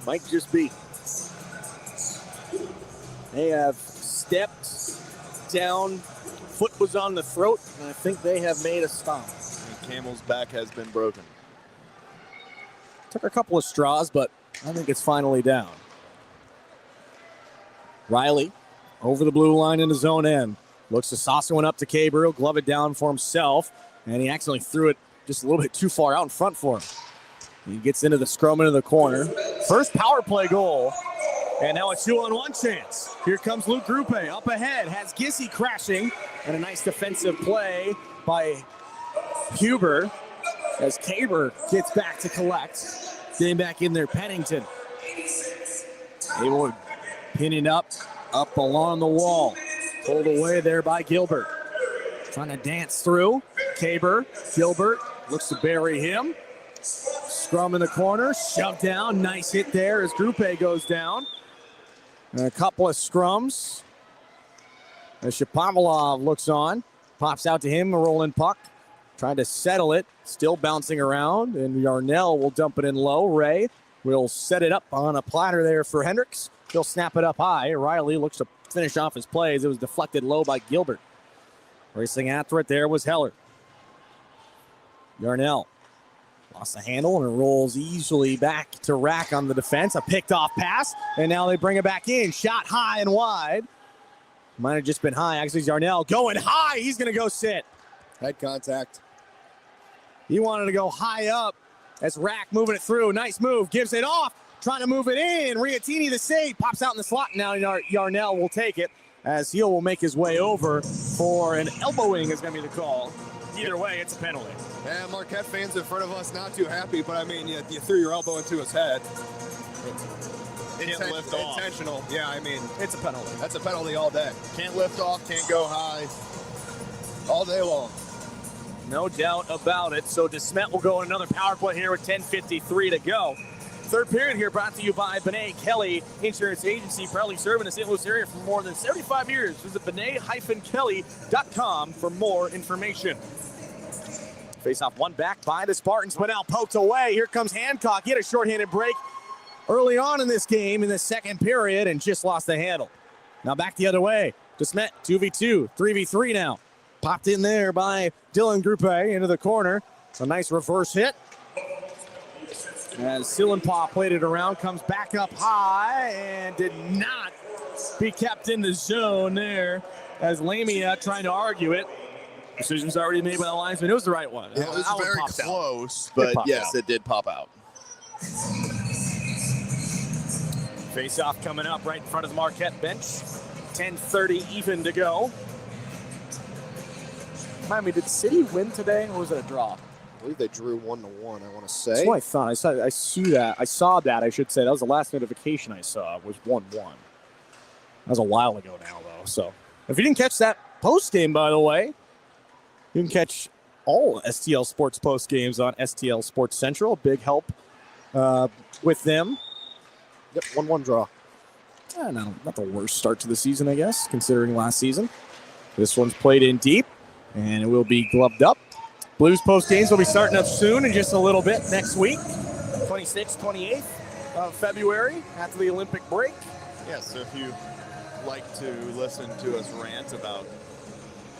Might just be. They have stepped down. Foot was on the throat, and I think they have made a stop. And Camel's back has been broken. Took a couple of straws, but I think it's finally down. Riley over the blue line in the zone end. Looks to sauce one up to Caber. Glove it down for himself, and he accidentally threw it just a little bit too far out in front for him. He gets into the scrum into the corner. First power play goal. And now a 2-on-1 chance. Here comes Luke Grupe up ahead. Has Gissy crashing. And a nice defensive play by Huber as Caber gets back to collect. Getting back in there, Pennington. Able to pin it up along the wall. Pulled away there by Gilbert. Trying to dance through. Caber, Gilbert looks to bury him. Scrum in the corner, shoved down. Nice hit there as Grupe goes down. And a couple of scrums. As Shapovalov looks on. Pops out to him, a rolling puck. Trying to settle it. Still bouncing around. And Yarnell will dump it in low. Ray will set it up on a platter there for Hendricks. He'll snap it up high. Riley looks to finish off his plays. It was deflected low by Gilbert. Racing after it there was Heller. Yarnell lost the handle and it rolls easily back to Rack on the defense. A picked off pass, and now they bring it back in. Shot high and wide. Might have just been high. Actually, Yarnell going high. He's going to go sit. Head contact. He wanted to go high up. That's Rack moving it through. Nice move. Gives it off. Trying to move it in. Riatini the save. Pops out in the slot. Now Yarnell will take it as Heel will make his way over for an elbowing is going to be the call. Either way, it's a penalty. Yeah, Marquette fans in front of us not too happy, but I mean, you threw your elbow into his head. Can't lift off. Intentional. Yeah, I mean, It's a penalty. that's a penalty all day. Can't lift off, can't go high. All day long. No doubt about it. So DeSmet will go another power play here with 10:53 to go. Third period here brought to you by Benet Kelly Insurance Agency, proudly serving the St. Louis area for more than 75 years. Visit benet-kelly.com for more information. Face off one back by the Spartans, but now poked away. Here comes Hancock. He had a shorthanded break early on in this game in the second period and just lost the handle. Now back the other way. DeSmet 2v2, 3v3 now. Popped in there by Dylan Grupe into the corner. It's a nice reverse hit. As Sillenpaw played it around, comes back up high and did not be kept in the zone there as Lamia trying to argue it. Decision's already made by the linesman. It was the right one. Yeah, it was That one very popped out. close, but popped yes, out. it did pop out. Face-off coming up right in front of the Marquette bench. 10:30 even to go. Remind me, did City win today, or was it a draw? I believe they drew 1-1, I want to say. That's what I thought. I saw that. I should say that was the last notification I saw. Was 1-1. That was a while ago now, though. So if you didn't catch that post game, by the way, you can catch all STL Sports post games on STL Sports Central. Big help with them. Yep, 1-1 draw. Not the worst start to the season, I guess, considering last season. This one's played in deep, and it will be gloved up. Blues post games will be starting up soon in just a little bit next week, 26th, 28th of February after the Olympic break. Yeah, so if you like to listen to us rant about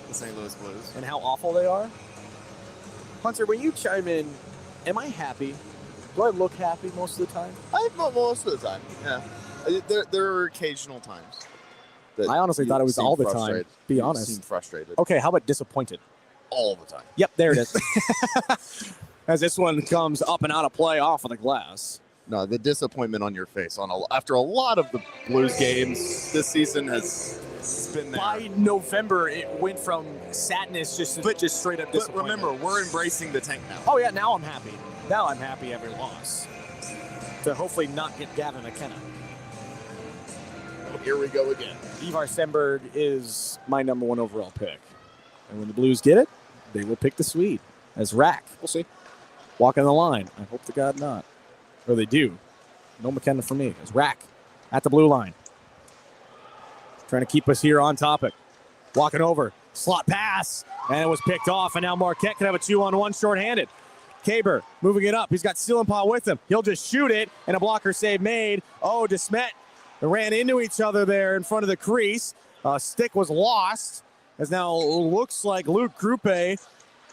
the St. Louis Blues and how awful they are. Hunter, when you chime in, am I happy? Do I look happy most of the time? Most of the time, yeah. There are occasional times. I honestly thought it was all the time, be honest. You seem frustrated. Okay, how about disappointed? All the time. Yep, there it is. As this one comes up and out of play off of the glass. No, the disappointment on your face after a lot of the Blues games this season has been there. By November, it went from sadness just straight up disappointment. But remember, we're embracing the tank now. Oh, yeah, now I'm happy. Now I'm happy every loss. To hopefully not get Gavin McKenna. Oh, here we go again. Ivar Stenberg is my number 1 overall pick. And when the Blues get it, they will pick the Swede as Rack. We'll see. Walking the line. I hope to God not. Or they do. No McKenna for me. As Rack at the blue line. Trying to keep us here on topic. Walking over. Slot pass. And it was picked off. And now Marquette can have a 2-on-1 shorthanded. Kaber moving it up. He's got Sillenpaw with him. He'll just shoot it. And a blocker save made. Oh, to Smet. They ran into each other there in front of the crease. Stick was lost. As now looks like Luke Grupe,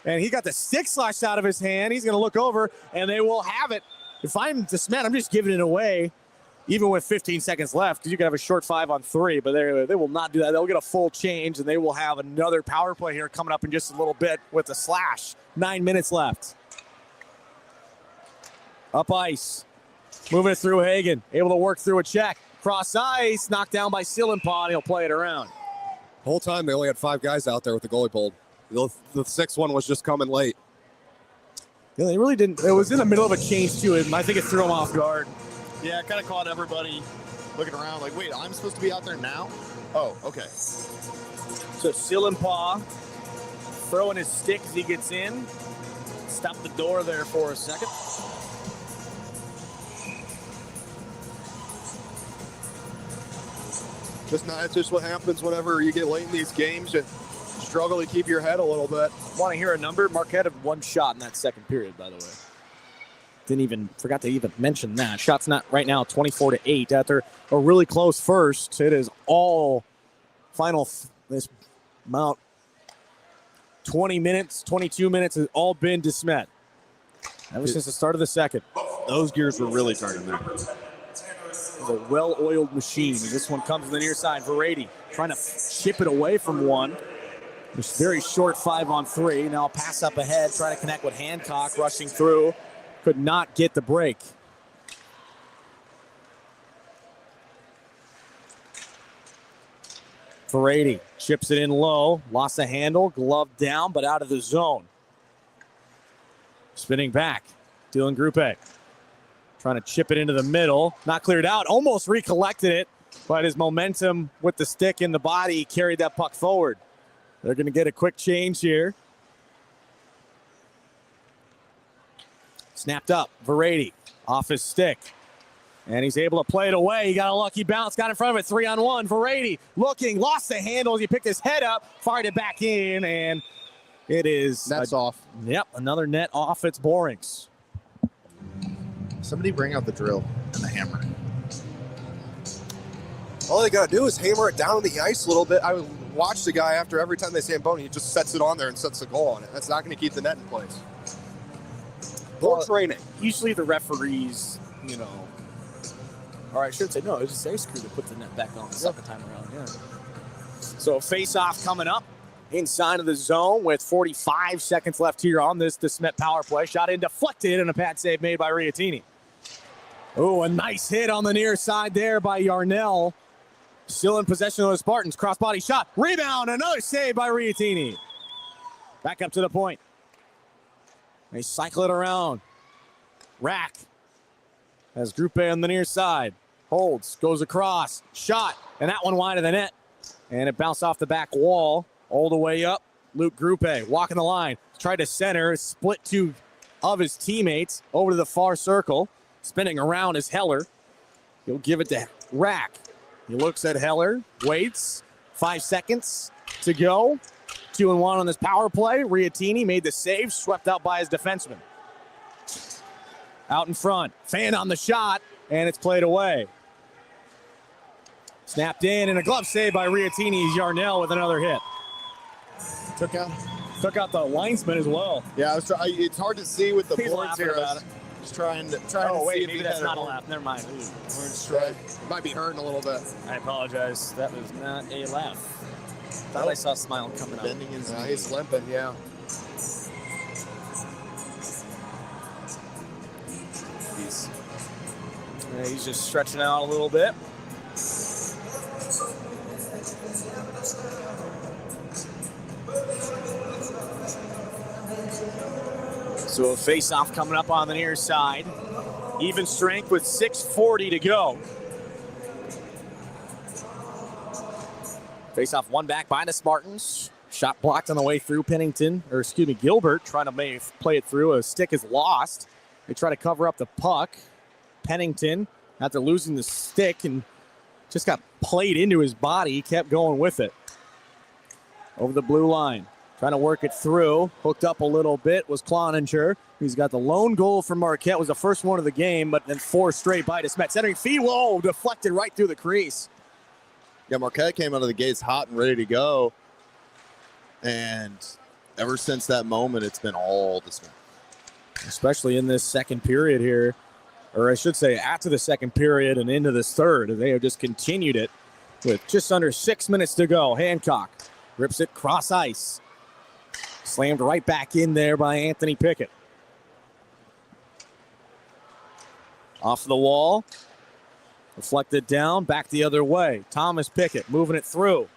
and he got the stick slashed out of his hand. He's going to look over, and they will have it. If I'm to Smet, I'm just giving it away, even with 15 seconds left, because you can have a short 5-on-3, but they will not do that. They'll get a full change, and they will have another power play here coming up in just a little bit with the slash. 9 minutes left. Up ice. Moving it through Hagen. Able to work through a check. Cross ice. Knocked down by Sillenpaw, and he'll play it around. The whole time they only had 5 guys out there with the goalie pulled. The 6th one was just coming late. Yeah, they really didn't. It was in the middle of a change too, and I think it threw them off guard. Yeah, it kind of caught everybody looking around like, wait, I'm supposed to be out there now? Oh, okay. So Sillenpaw throwing his stick as he gets in. Stop the door there for a second. It's just what happens whenever you get late in these games. You struggle to keep your head a little bit. Want to hear a number? Marquette had 1 shot in that second period, by the way. Forgot to even mention that. Shots not right now 24-8 after a really close first. It is all final this amount 20 minutes, 22 minutes has all been to Smet. Ever since the start of the second. Those gears were really turning there. A well-oiled machine. This one comes to the near side. Verady trying to chip it away from one. It's very short 5-on-3. Now a pass up ahead, trying to connect with Hancock, rushing through. Could not get the break. Verady chips it in low. Lost the handle. Glove down, but out of the zone. Spinning back. Dylan Grupe. Trying to chip it into the middle. Not cleared out. Almost recollected it. But his momentum with the stick in the body carried that puck forward. They're going to get a quick change here. Snapped up. Verady off his stick. And he's able to play it away. He got a lucky bounce. Got in front of it. 3-on-1. Verady looking. Lost the handle. He picked his head up. Fired it back in. And it is... That's off. Yep. Another net off its borings. Somebody bring out the drill and the hammer. All they got to do is hammer it down on the ice a little bit. I would watch the guy after every time they say Bony, he just sets it on there and sets the goal on it. That's not going to keep the net in place. More training. Usually the referees, or I should say, no, it was just ice crew that put the net back on the second time around. Yeah. So face-off coming up. inside of the zone with 45 seconds left here on this Smet power play. Shot in deflected and a pad save made by Riatini. Oh, a nice hit on the near side there by Yarnell. Still in possession of the Spartans. Crossbody shot. Rebound. Another save by Riatini. Back up to the point. They cycle it around. Rack has Grupe on the near side. Holds. Goes across. Shot. And that one wide of the net. And it bounced off the back wall. All the way up. Luke Grupe walking the line. Tried to center. Split two of his teammates over to the far circle. Spinning around is Heller. He'll give it to Rack. He looks at Heller. Waits. 5 seconds to go. 2-1 on this power play. Riatini made the save. Swept out by his defenseman. Out in front. Fan on the shot. And it's played away. Snapped in and a glove save by Riatini. Yarnell with another hit. Took out the linesman as well. Yeah, it's hard to see with the He's boards here. about it. Just trying to Oh, see wait, if maybe he that's had not a a laugh. Never mind. orange stripe. Might be hurting a little bit. I apologize. That was not a laugh. Thought I saw a smile coming up. Bending his knee. He's limping, yeah. He's just stretching out a little bit. So a face-off coming up on the near side. Even strength with 6:40 to go. Face-off one back by the Spartans. Shot blocked on the way through Gilbert trying to play it through. A stick is lost. They try to cover up the puck. Pennington, after losing the stick and just got played into his body, he kept going with it. Over the blue line. Trying to work it through. Hooked up a little bit was Cloninger. He's got the lone goal from Marquette. Was the first one of the game, but then 4 straight by to Smet. Centering feed, whoa, deflected right through the crease. Yeah, Marquette came out of the gates hot and ready to go. And ever since that moment, it's been all the Smet. Especially in this second period here. Or I should say after the second period and into this third. They have just continued it with just under 6 minutes to go. Hancock rips it cross ice. Slammed right back in there by Anthony Pickett. Off the wall. Deflected down, back the other way. Thomas Pickett moving it through.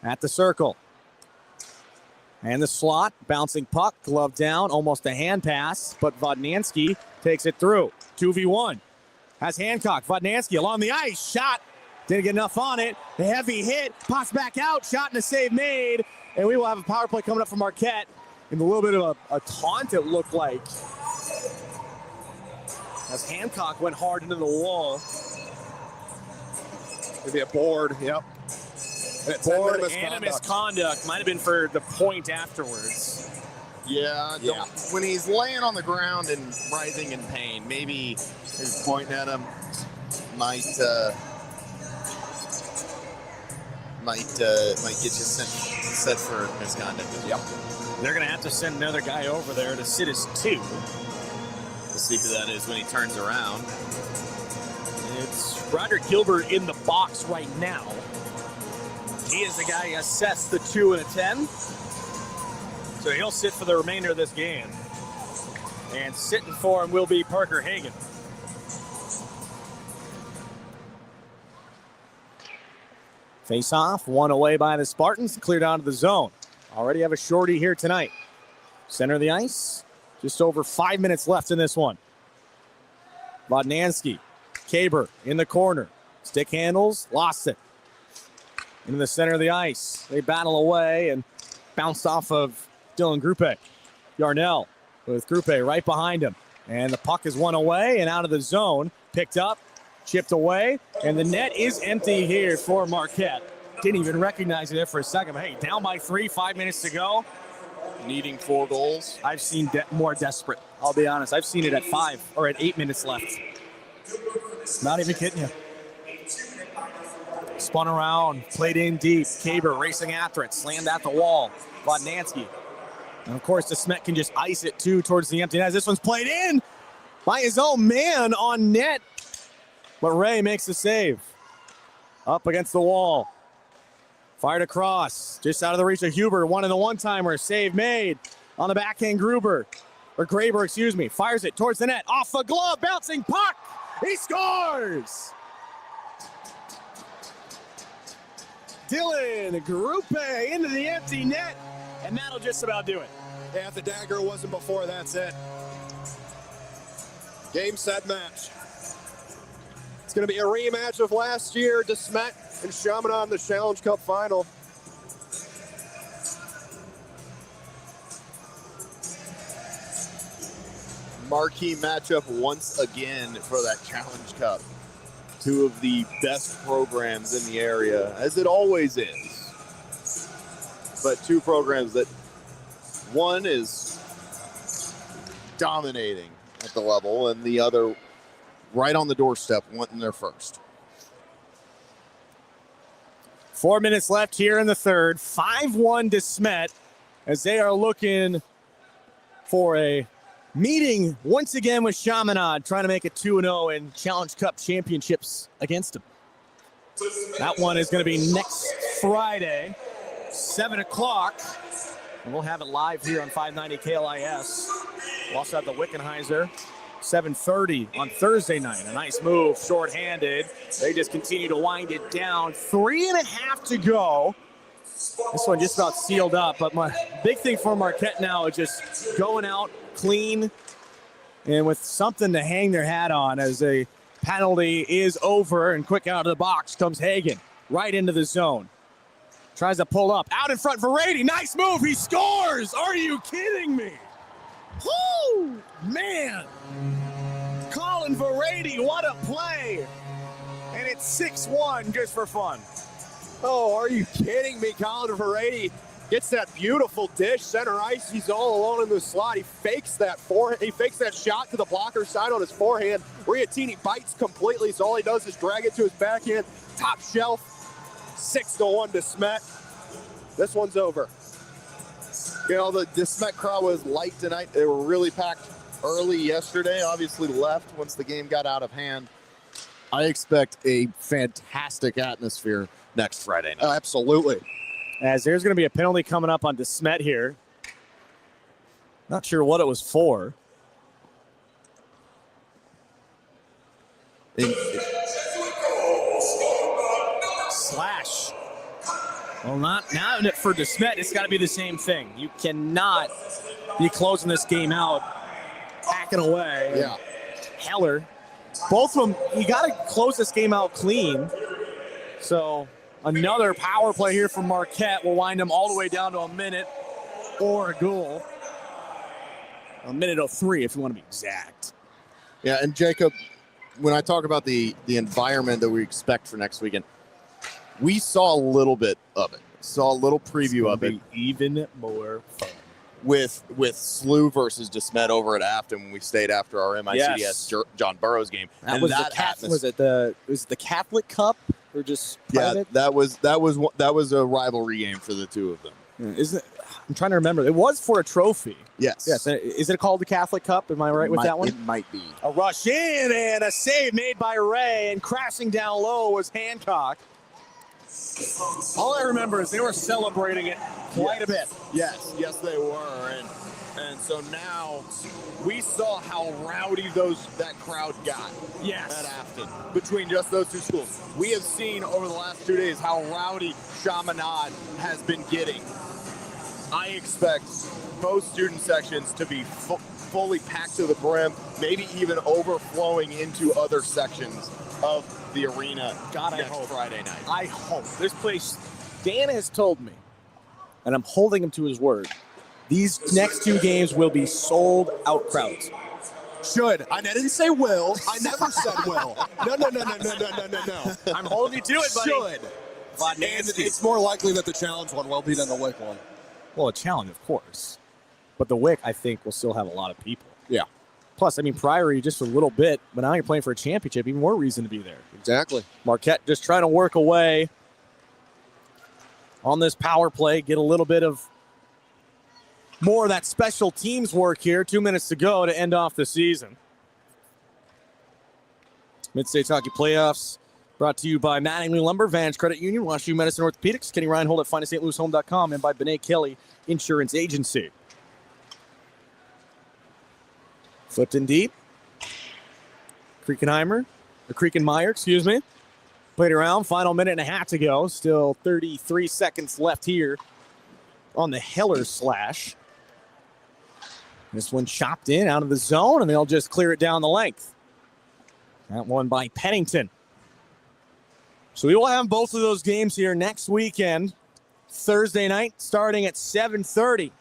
At the circle. And the slot, bouncing puck, glove down, almost a hand pass, but Vodnansky takes it through. 2v1. Has Hancock, Vodnansky along the ice, shot. Didn't get enough on it. A heavy hit, pops back out, shot and a save made. And we will have a power play coming up from Marquette. And a little bit of a taunt, it looked like. As Hancock went hard into the wall. Maybe a board, yep. Board and a misconduct. Might have been for the point afterwards. Yeah. When he's laying on the ground and writhing in pain, maybe he's pointing at him might get you set for misconduct. Yep. They're going to have to send another guy over there to sit as 2. We'll see who that is when he turns around. It's Roderick Gilbert in the box right now. He is the guy who assessed the 2 and a 10. So he'll sit for the remainder of this game. And sitting for him will be Parker Hagen. Face off, one away by the Spartans, cleared out of the zone. Already have a shorty here tonight. Center of the ice, just over 5 minutes left in this one. Vodnansky, Kaber in the corner. Stick handles, lost it. Into the center of the ice. They battle away and bounced off of Dylan Grupe. Yarnell with Grupe right behind him. And the puck is one away and out of the zone. Picked up, chipped away, and the net is empty here for Marquette. Didn't even recognize it there for a second. But hey, down by 3, 5 minutes to go. Needing 4 goals. I've seen more desperate. I'll be honest. I've seen it at 5 or at 8 minutes left. Not even kidding you. Spun around, played in deep. Kaber racing after it, slammed at the wall. Vodnansky. And of course, the Smet can just ice it too towards the empty net. This one's played in by his own man on net. But Ray makes the save. Up against the wall. Fired across, just out of the reach of Huber. One in the one-timer. Save made on the backhand. Graber, excuse me. Fires it towards the net. Off a glove, bouncing puck. He scores! Dylan Grupe into the empty net, and that'll just about do it. Yeah, if the dagger wasn't before, that's it. Game, set, match. It's going to be a rematch of last year, Smet and Chaminade in the Challenge Cup final. Marquee matchup once again for that Challenge Cup. Two of the best programs in the area, as it always is. But two programs that one is dominating at the level and the other right on the doorstep, wanting their first. 4 minutes left here in the third. 5-1 to Smet as they are looking for a meeting once again with Chaminade, trying to make it 2-0 in Challenge Cup championships against them. That one is going to be next Friday, 7 o'clock. And we'll have it live here on 590 KLIS. We'll also have the Wickenheiser, 7:30 on Thursday night. A nice move, shorthanded. They just continue to wind it down. 3.5 to go. This one just about sealed up, but my big thing for Marquette now is just going out clean and with something to hang their hat on as a penalty is over, and quick out of the box comes Hagen right into the zone. Tries to pull up, out in front for Rady. Nice move, he scores! Are you kidding me? Woo! Man! Colin Verady, what a play! And it's 6-1 just for fun. Oh, are you kidding me? Colin Verady gets that beautiful dish, center ice. He's all alone in the slot. He fakes that shot to the blocker side on his forehand. Riatini bites completely, so all he does is drag it to his backhand. Top shelf. 6-1 to Smet. This one's over. You know, the Smet crowd was light tonight. They were really packed early yesterday. Obviously left once the game got out of hand. I expect a fantastic atmosphere next Friday night. Absolutely. As there's going to be a penalty coming up on Smet here. Not sure what it was for. Slash. Well, not now for Smet. It's got to be the same thing. You cannot be closing this game out, hacking away. Yeah. Heller. Both of them, you got to close this game out clean. So another power play here from Marquette will wind them all the way down to a minute or a goal. A minute 03 if you want to be exact. Yeah, and Jacob, when I talk about the environment that we expect for next weekend, we saw a little bit of it. Saw a little preview of it. Even more fun. With SLU versus Smet over at Afton when we stayed after our MICDS John Burroughs game. That was the Catholic Cup or just private? Yeah, that was a rivalry game for the two of them. I'm trying to remember. It was for a trophy. Yes. Is it called the Catholic Cup? Am I right with that one? It might be. A rush in and a save made by Ray, and crashing down low was Hancock. All I remember is they were celebrating it quite a bit. Yes, they were, and so now we saw how rowdy that crowd got. Yes. At Afton between just those two schools. We have seen over the last 2 days how rowdy Chaminade has been getting. I expect both student sections to be fully packed to the brim, maybe even overflowing into other sections of the arena next Friday night. I hope. This place, Dan has told me, and I'm holding him to his word, these next two games will be sold out crowds. Should. I didn't say will. I never said will. No. I'm holding you to it, buddy. Should. And it's more likely that the challenge one will be than the WIC one. Well, a challenge, of course. But the WIC, I think, will still have a lot of people. Yeah. Plus, Priory just a little bit, but now you're playing for a championship, even more reason to be there. Exactly. Marquette just trying to work away on this power play, get a little bit of more of that special teams work here. 2 minutes to go to end off the season. MidStates Hockey Playoffs Brought to you by Mattingly Lumber, Vantage Credit Union, WashU Medicine Orthopedics, Kenny Reinhold at FindAStLouisHome.com, and by Benet Kelly Insurance Agency. Flipped in deep. Kiekenmeyer, played around. Final minute and a half to go. Still 33 seconds left here on the Heller slash. This one chopped in out of the zone, and they'll just clear it down the length. That one by Pennington. So we will have both of those games here next weekend, Thursday night, starting at 7:30.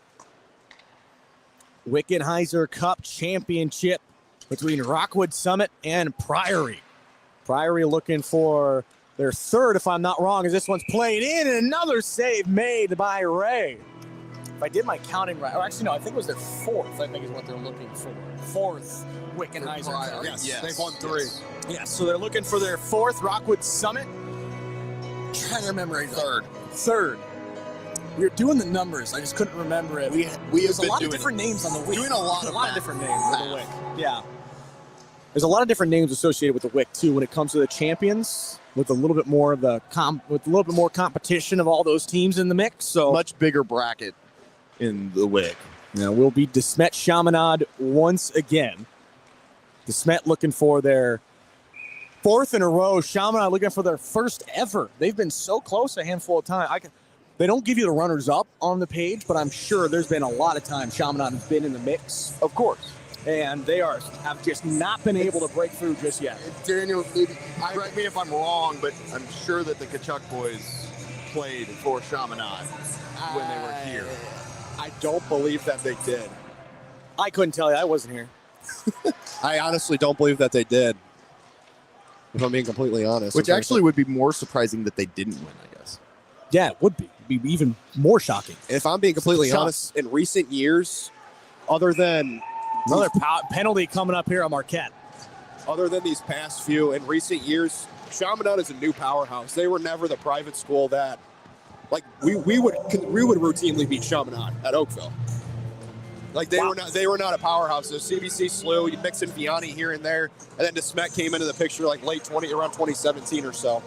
Wickenheiser Cup Championship between Rockwood Summit and Priory. Priory looking for their third, if I'm not wrong, as this one's played in, and another save made by Ray. If I did my counting right, or actually no, I think it was their fourth, I think is what they're looking for. Fourth Wickenheiser Cup. Yes, they've won 3. Yes, so they're looking for their fourth Rockwood Summit. I'm trying to remember third. We were doing the numbers. I just couldn't remember it. There's a lot of different names on the WIC. Doing a lot of different names with the WIC. Yeah. There's a lot of different names associated with the WIC too when it comes to the champions, with a little bit more of competition of all those teams in the mix. So much bigger bracket in the WIC. Now we'll be DeSmet Chaminade once again. DeSmet looking for their fourth in a row. Chaminade looking for their first ever. They've been so close a handful of times. They don't give you the runners-up on the page, but I'm sure there's been a lot of times Chaminade has been in the mix. Of course. And they have just not been able to break through just yet. Daniel, maybe correct me if I'm wrong, but I'm sure that the Kachuk boys played for Chaminade when they were here. I don't believe that they did. I couldn't tell you. I wasn't here. I honestly don't believe that they did, if I'm being completely honest. Which actually would be more surprising that they didn't win, I guess. Yeah, it would be. It'd be even more shocking. If I'm being completely honest, in recent years, other than another penalty coming up here on Marquette. Other than these past few, in recent years, Chaminade is a new powerhouse. They were never the private school that, like, we would routinely beat Chaminade at Oakville. Like they were not a powerhouse. So CBC slew, you mix in Vianney here and there, and then DeSmet came into the picture like around 2017 or so.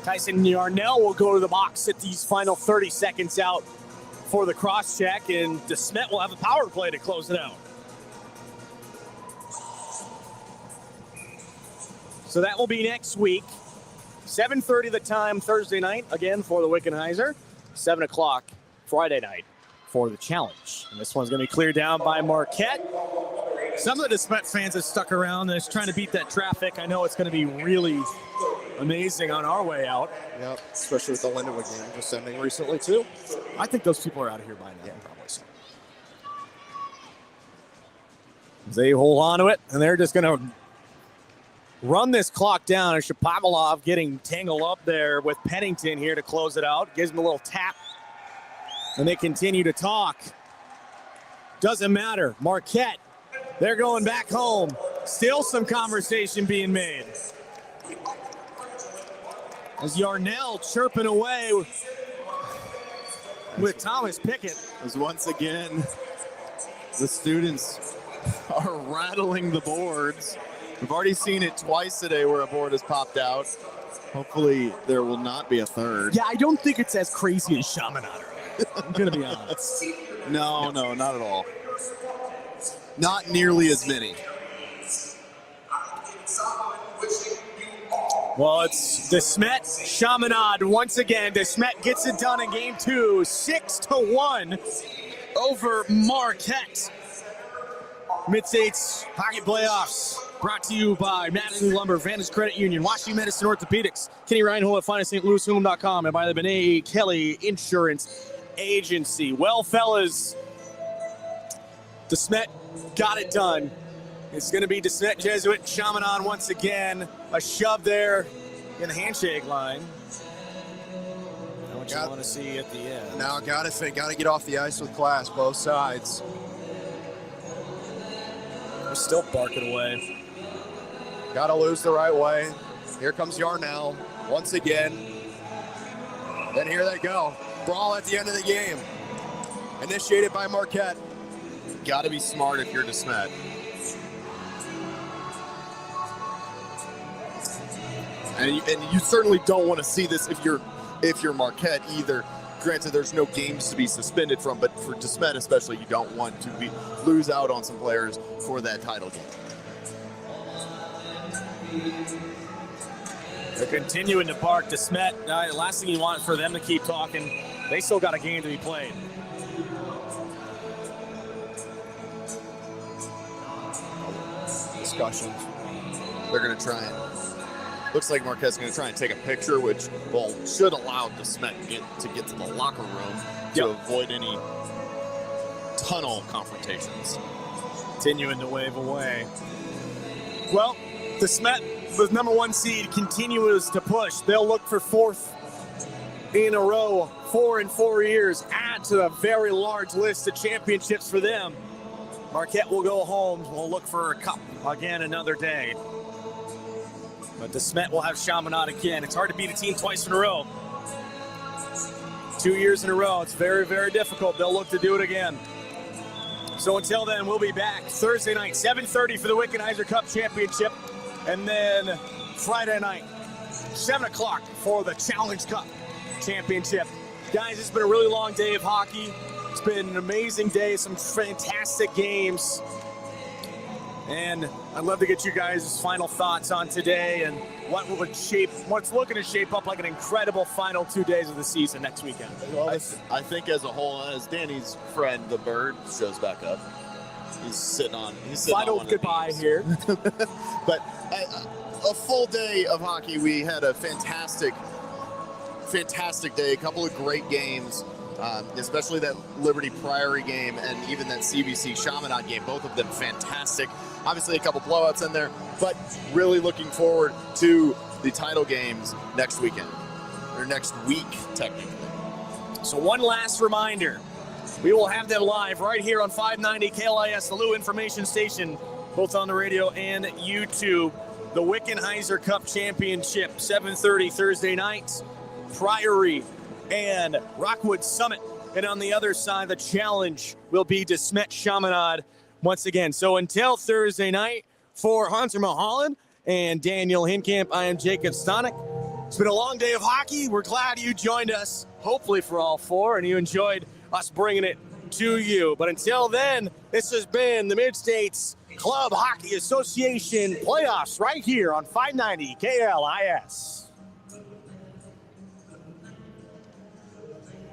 Tyson Yarnell will go to the box at these final 30 seconds out for the cross check, and DeSmet will have a power play to close it out. So that will be next week. 7:30 the time Thursday night, again for the Wickenheiser. 7 o'clock Friday night for the challenge. And this one's going to be cleared down by Marquette. Some of the DeSmet fans have stuck around and is trying to beat that traffic. I know it's going to be really amazing on our way out. Yep, especially with the Lindenwood game just ending recently too. I think those people are out of here by now. Yeah, probably so. They hold on to it, and they're just going to run this clock down. And Shapovalov getting tangled up there with Pennington here to close it out. Gives him a little tap, and they continue to talk. Doesn't matter. Marquette, they're going back home. Still some conversation being made. As Yarnell chirping away with Thomas Pickett. As once again, the students are rattling the boards. We've already seen it twice today where a board has popped out. Hopefully there will not be a third. Yeah, I don't think it's as crazy as Chaminade. I'm going to be honest. No, not at all. Not nearly as many. Well, it's DeSmet Chaminade once again. DeSmet gets it done in game 2, 6-1 over Marquette. MidStates Hockey Playoffs brought to you by Mattingly Lumber, Vantage Credit Union, WashU Medicine Orthopedics, Kenny Reinhold at FindAStLouisHome.com, and by the Benet Kelly Insurance Agency. Well, fellas, DeSmet got it done. It's going to be DeSmet Jesuit Chaminade once again. A shove there in the handshake line. What you want to see at the end. Now got to get off the ice with class, both sides. We're still barking away. Got to lose the right way. Here comes Yarnell once again. Then here they go. Brawl at the end of the game. Initiated by Marquette. Got to be smart if you're DeSmet. And you certainly don't want to see this if you're Marquette either. Granted, there's no games to be suspended from, but for Smet especially, you don't want to lose out on some players for that title game. They're continuing to bark to Smet. Last thing you want for them to keep talking. They still got a game to be played. Discussions. They're going to try and. Looks like Marquette's going to try and take a picture, which should allow Smet to get to the locker room to avoid any tunnel confrontations. Continuing to wave away. Well, the Smet, the number 1 seed, continues to push. They'll look for 4th in a row, 4 in 4 years. Add to a very large list of championships for them. Marquette will go home. We'll look for a cup again another day. But the Smet will have Chaminade again. It's hard to beat a team twice in a row. 2 years in a row. It's very, very difficult. They'll look to do it again. So until then, we'll be back Thursday night, 7:30 for the Wickenheiser Cup Championship. And then Friday night, 7 o'clock for the Challenge Cup Championship. Guys, it's been a really long day of hockey. It's been an amazing day, some fantastic games. And I'd love to get you guys' final thoughts on today and what's looking to shape up like an incredible final 2 days of the season next weekend. Well, I think as a whole, as Danny's friend, the Bird, shows back up, he's sitting on final goodbye here. But a full day of hockey. We had a fantastic day, a couple of great games. Especially that Liberty Priory game and even that CBC Chaminade game, both of them fantastic. Obviously a couple blowouts in there, but really looking forward to the title games next weekend, or next week, technically. So one last reminder, we will have them live right here on 590 KLIS, the Lou Information Station, both on the radio and YouTube. The Wickenheiser Cup Championship, 7:30 Thursday night, Priory and Rockwood Summit. And on the other side, the challenge will be to Smet Chaminade once again. So until Thursday night, for Hunter Mulholland and Daniel Hinkamp, I am Jacob Stonick. It's been a long day of hockey. We're glad you joined us, hopefully for all 4, and you enjoyed us bringing it to you. But until then, this has been the MidStates Club Hockey Association playoffs right here on 590 KLIS.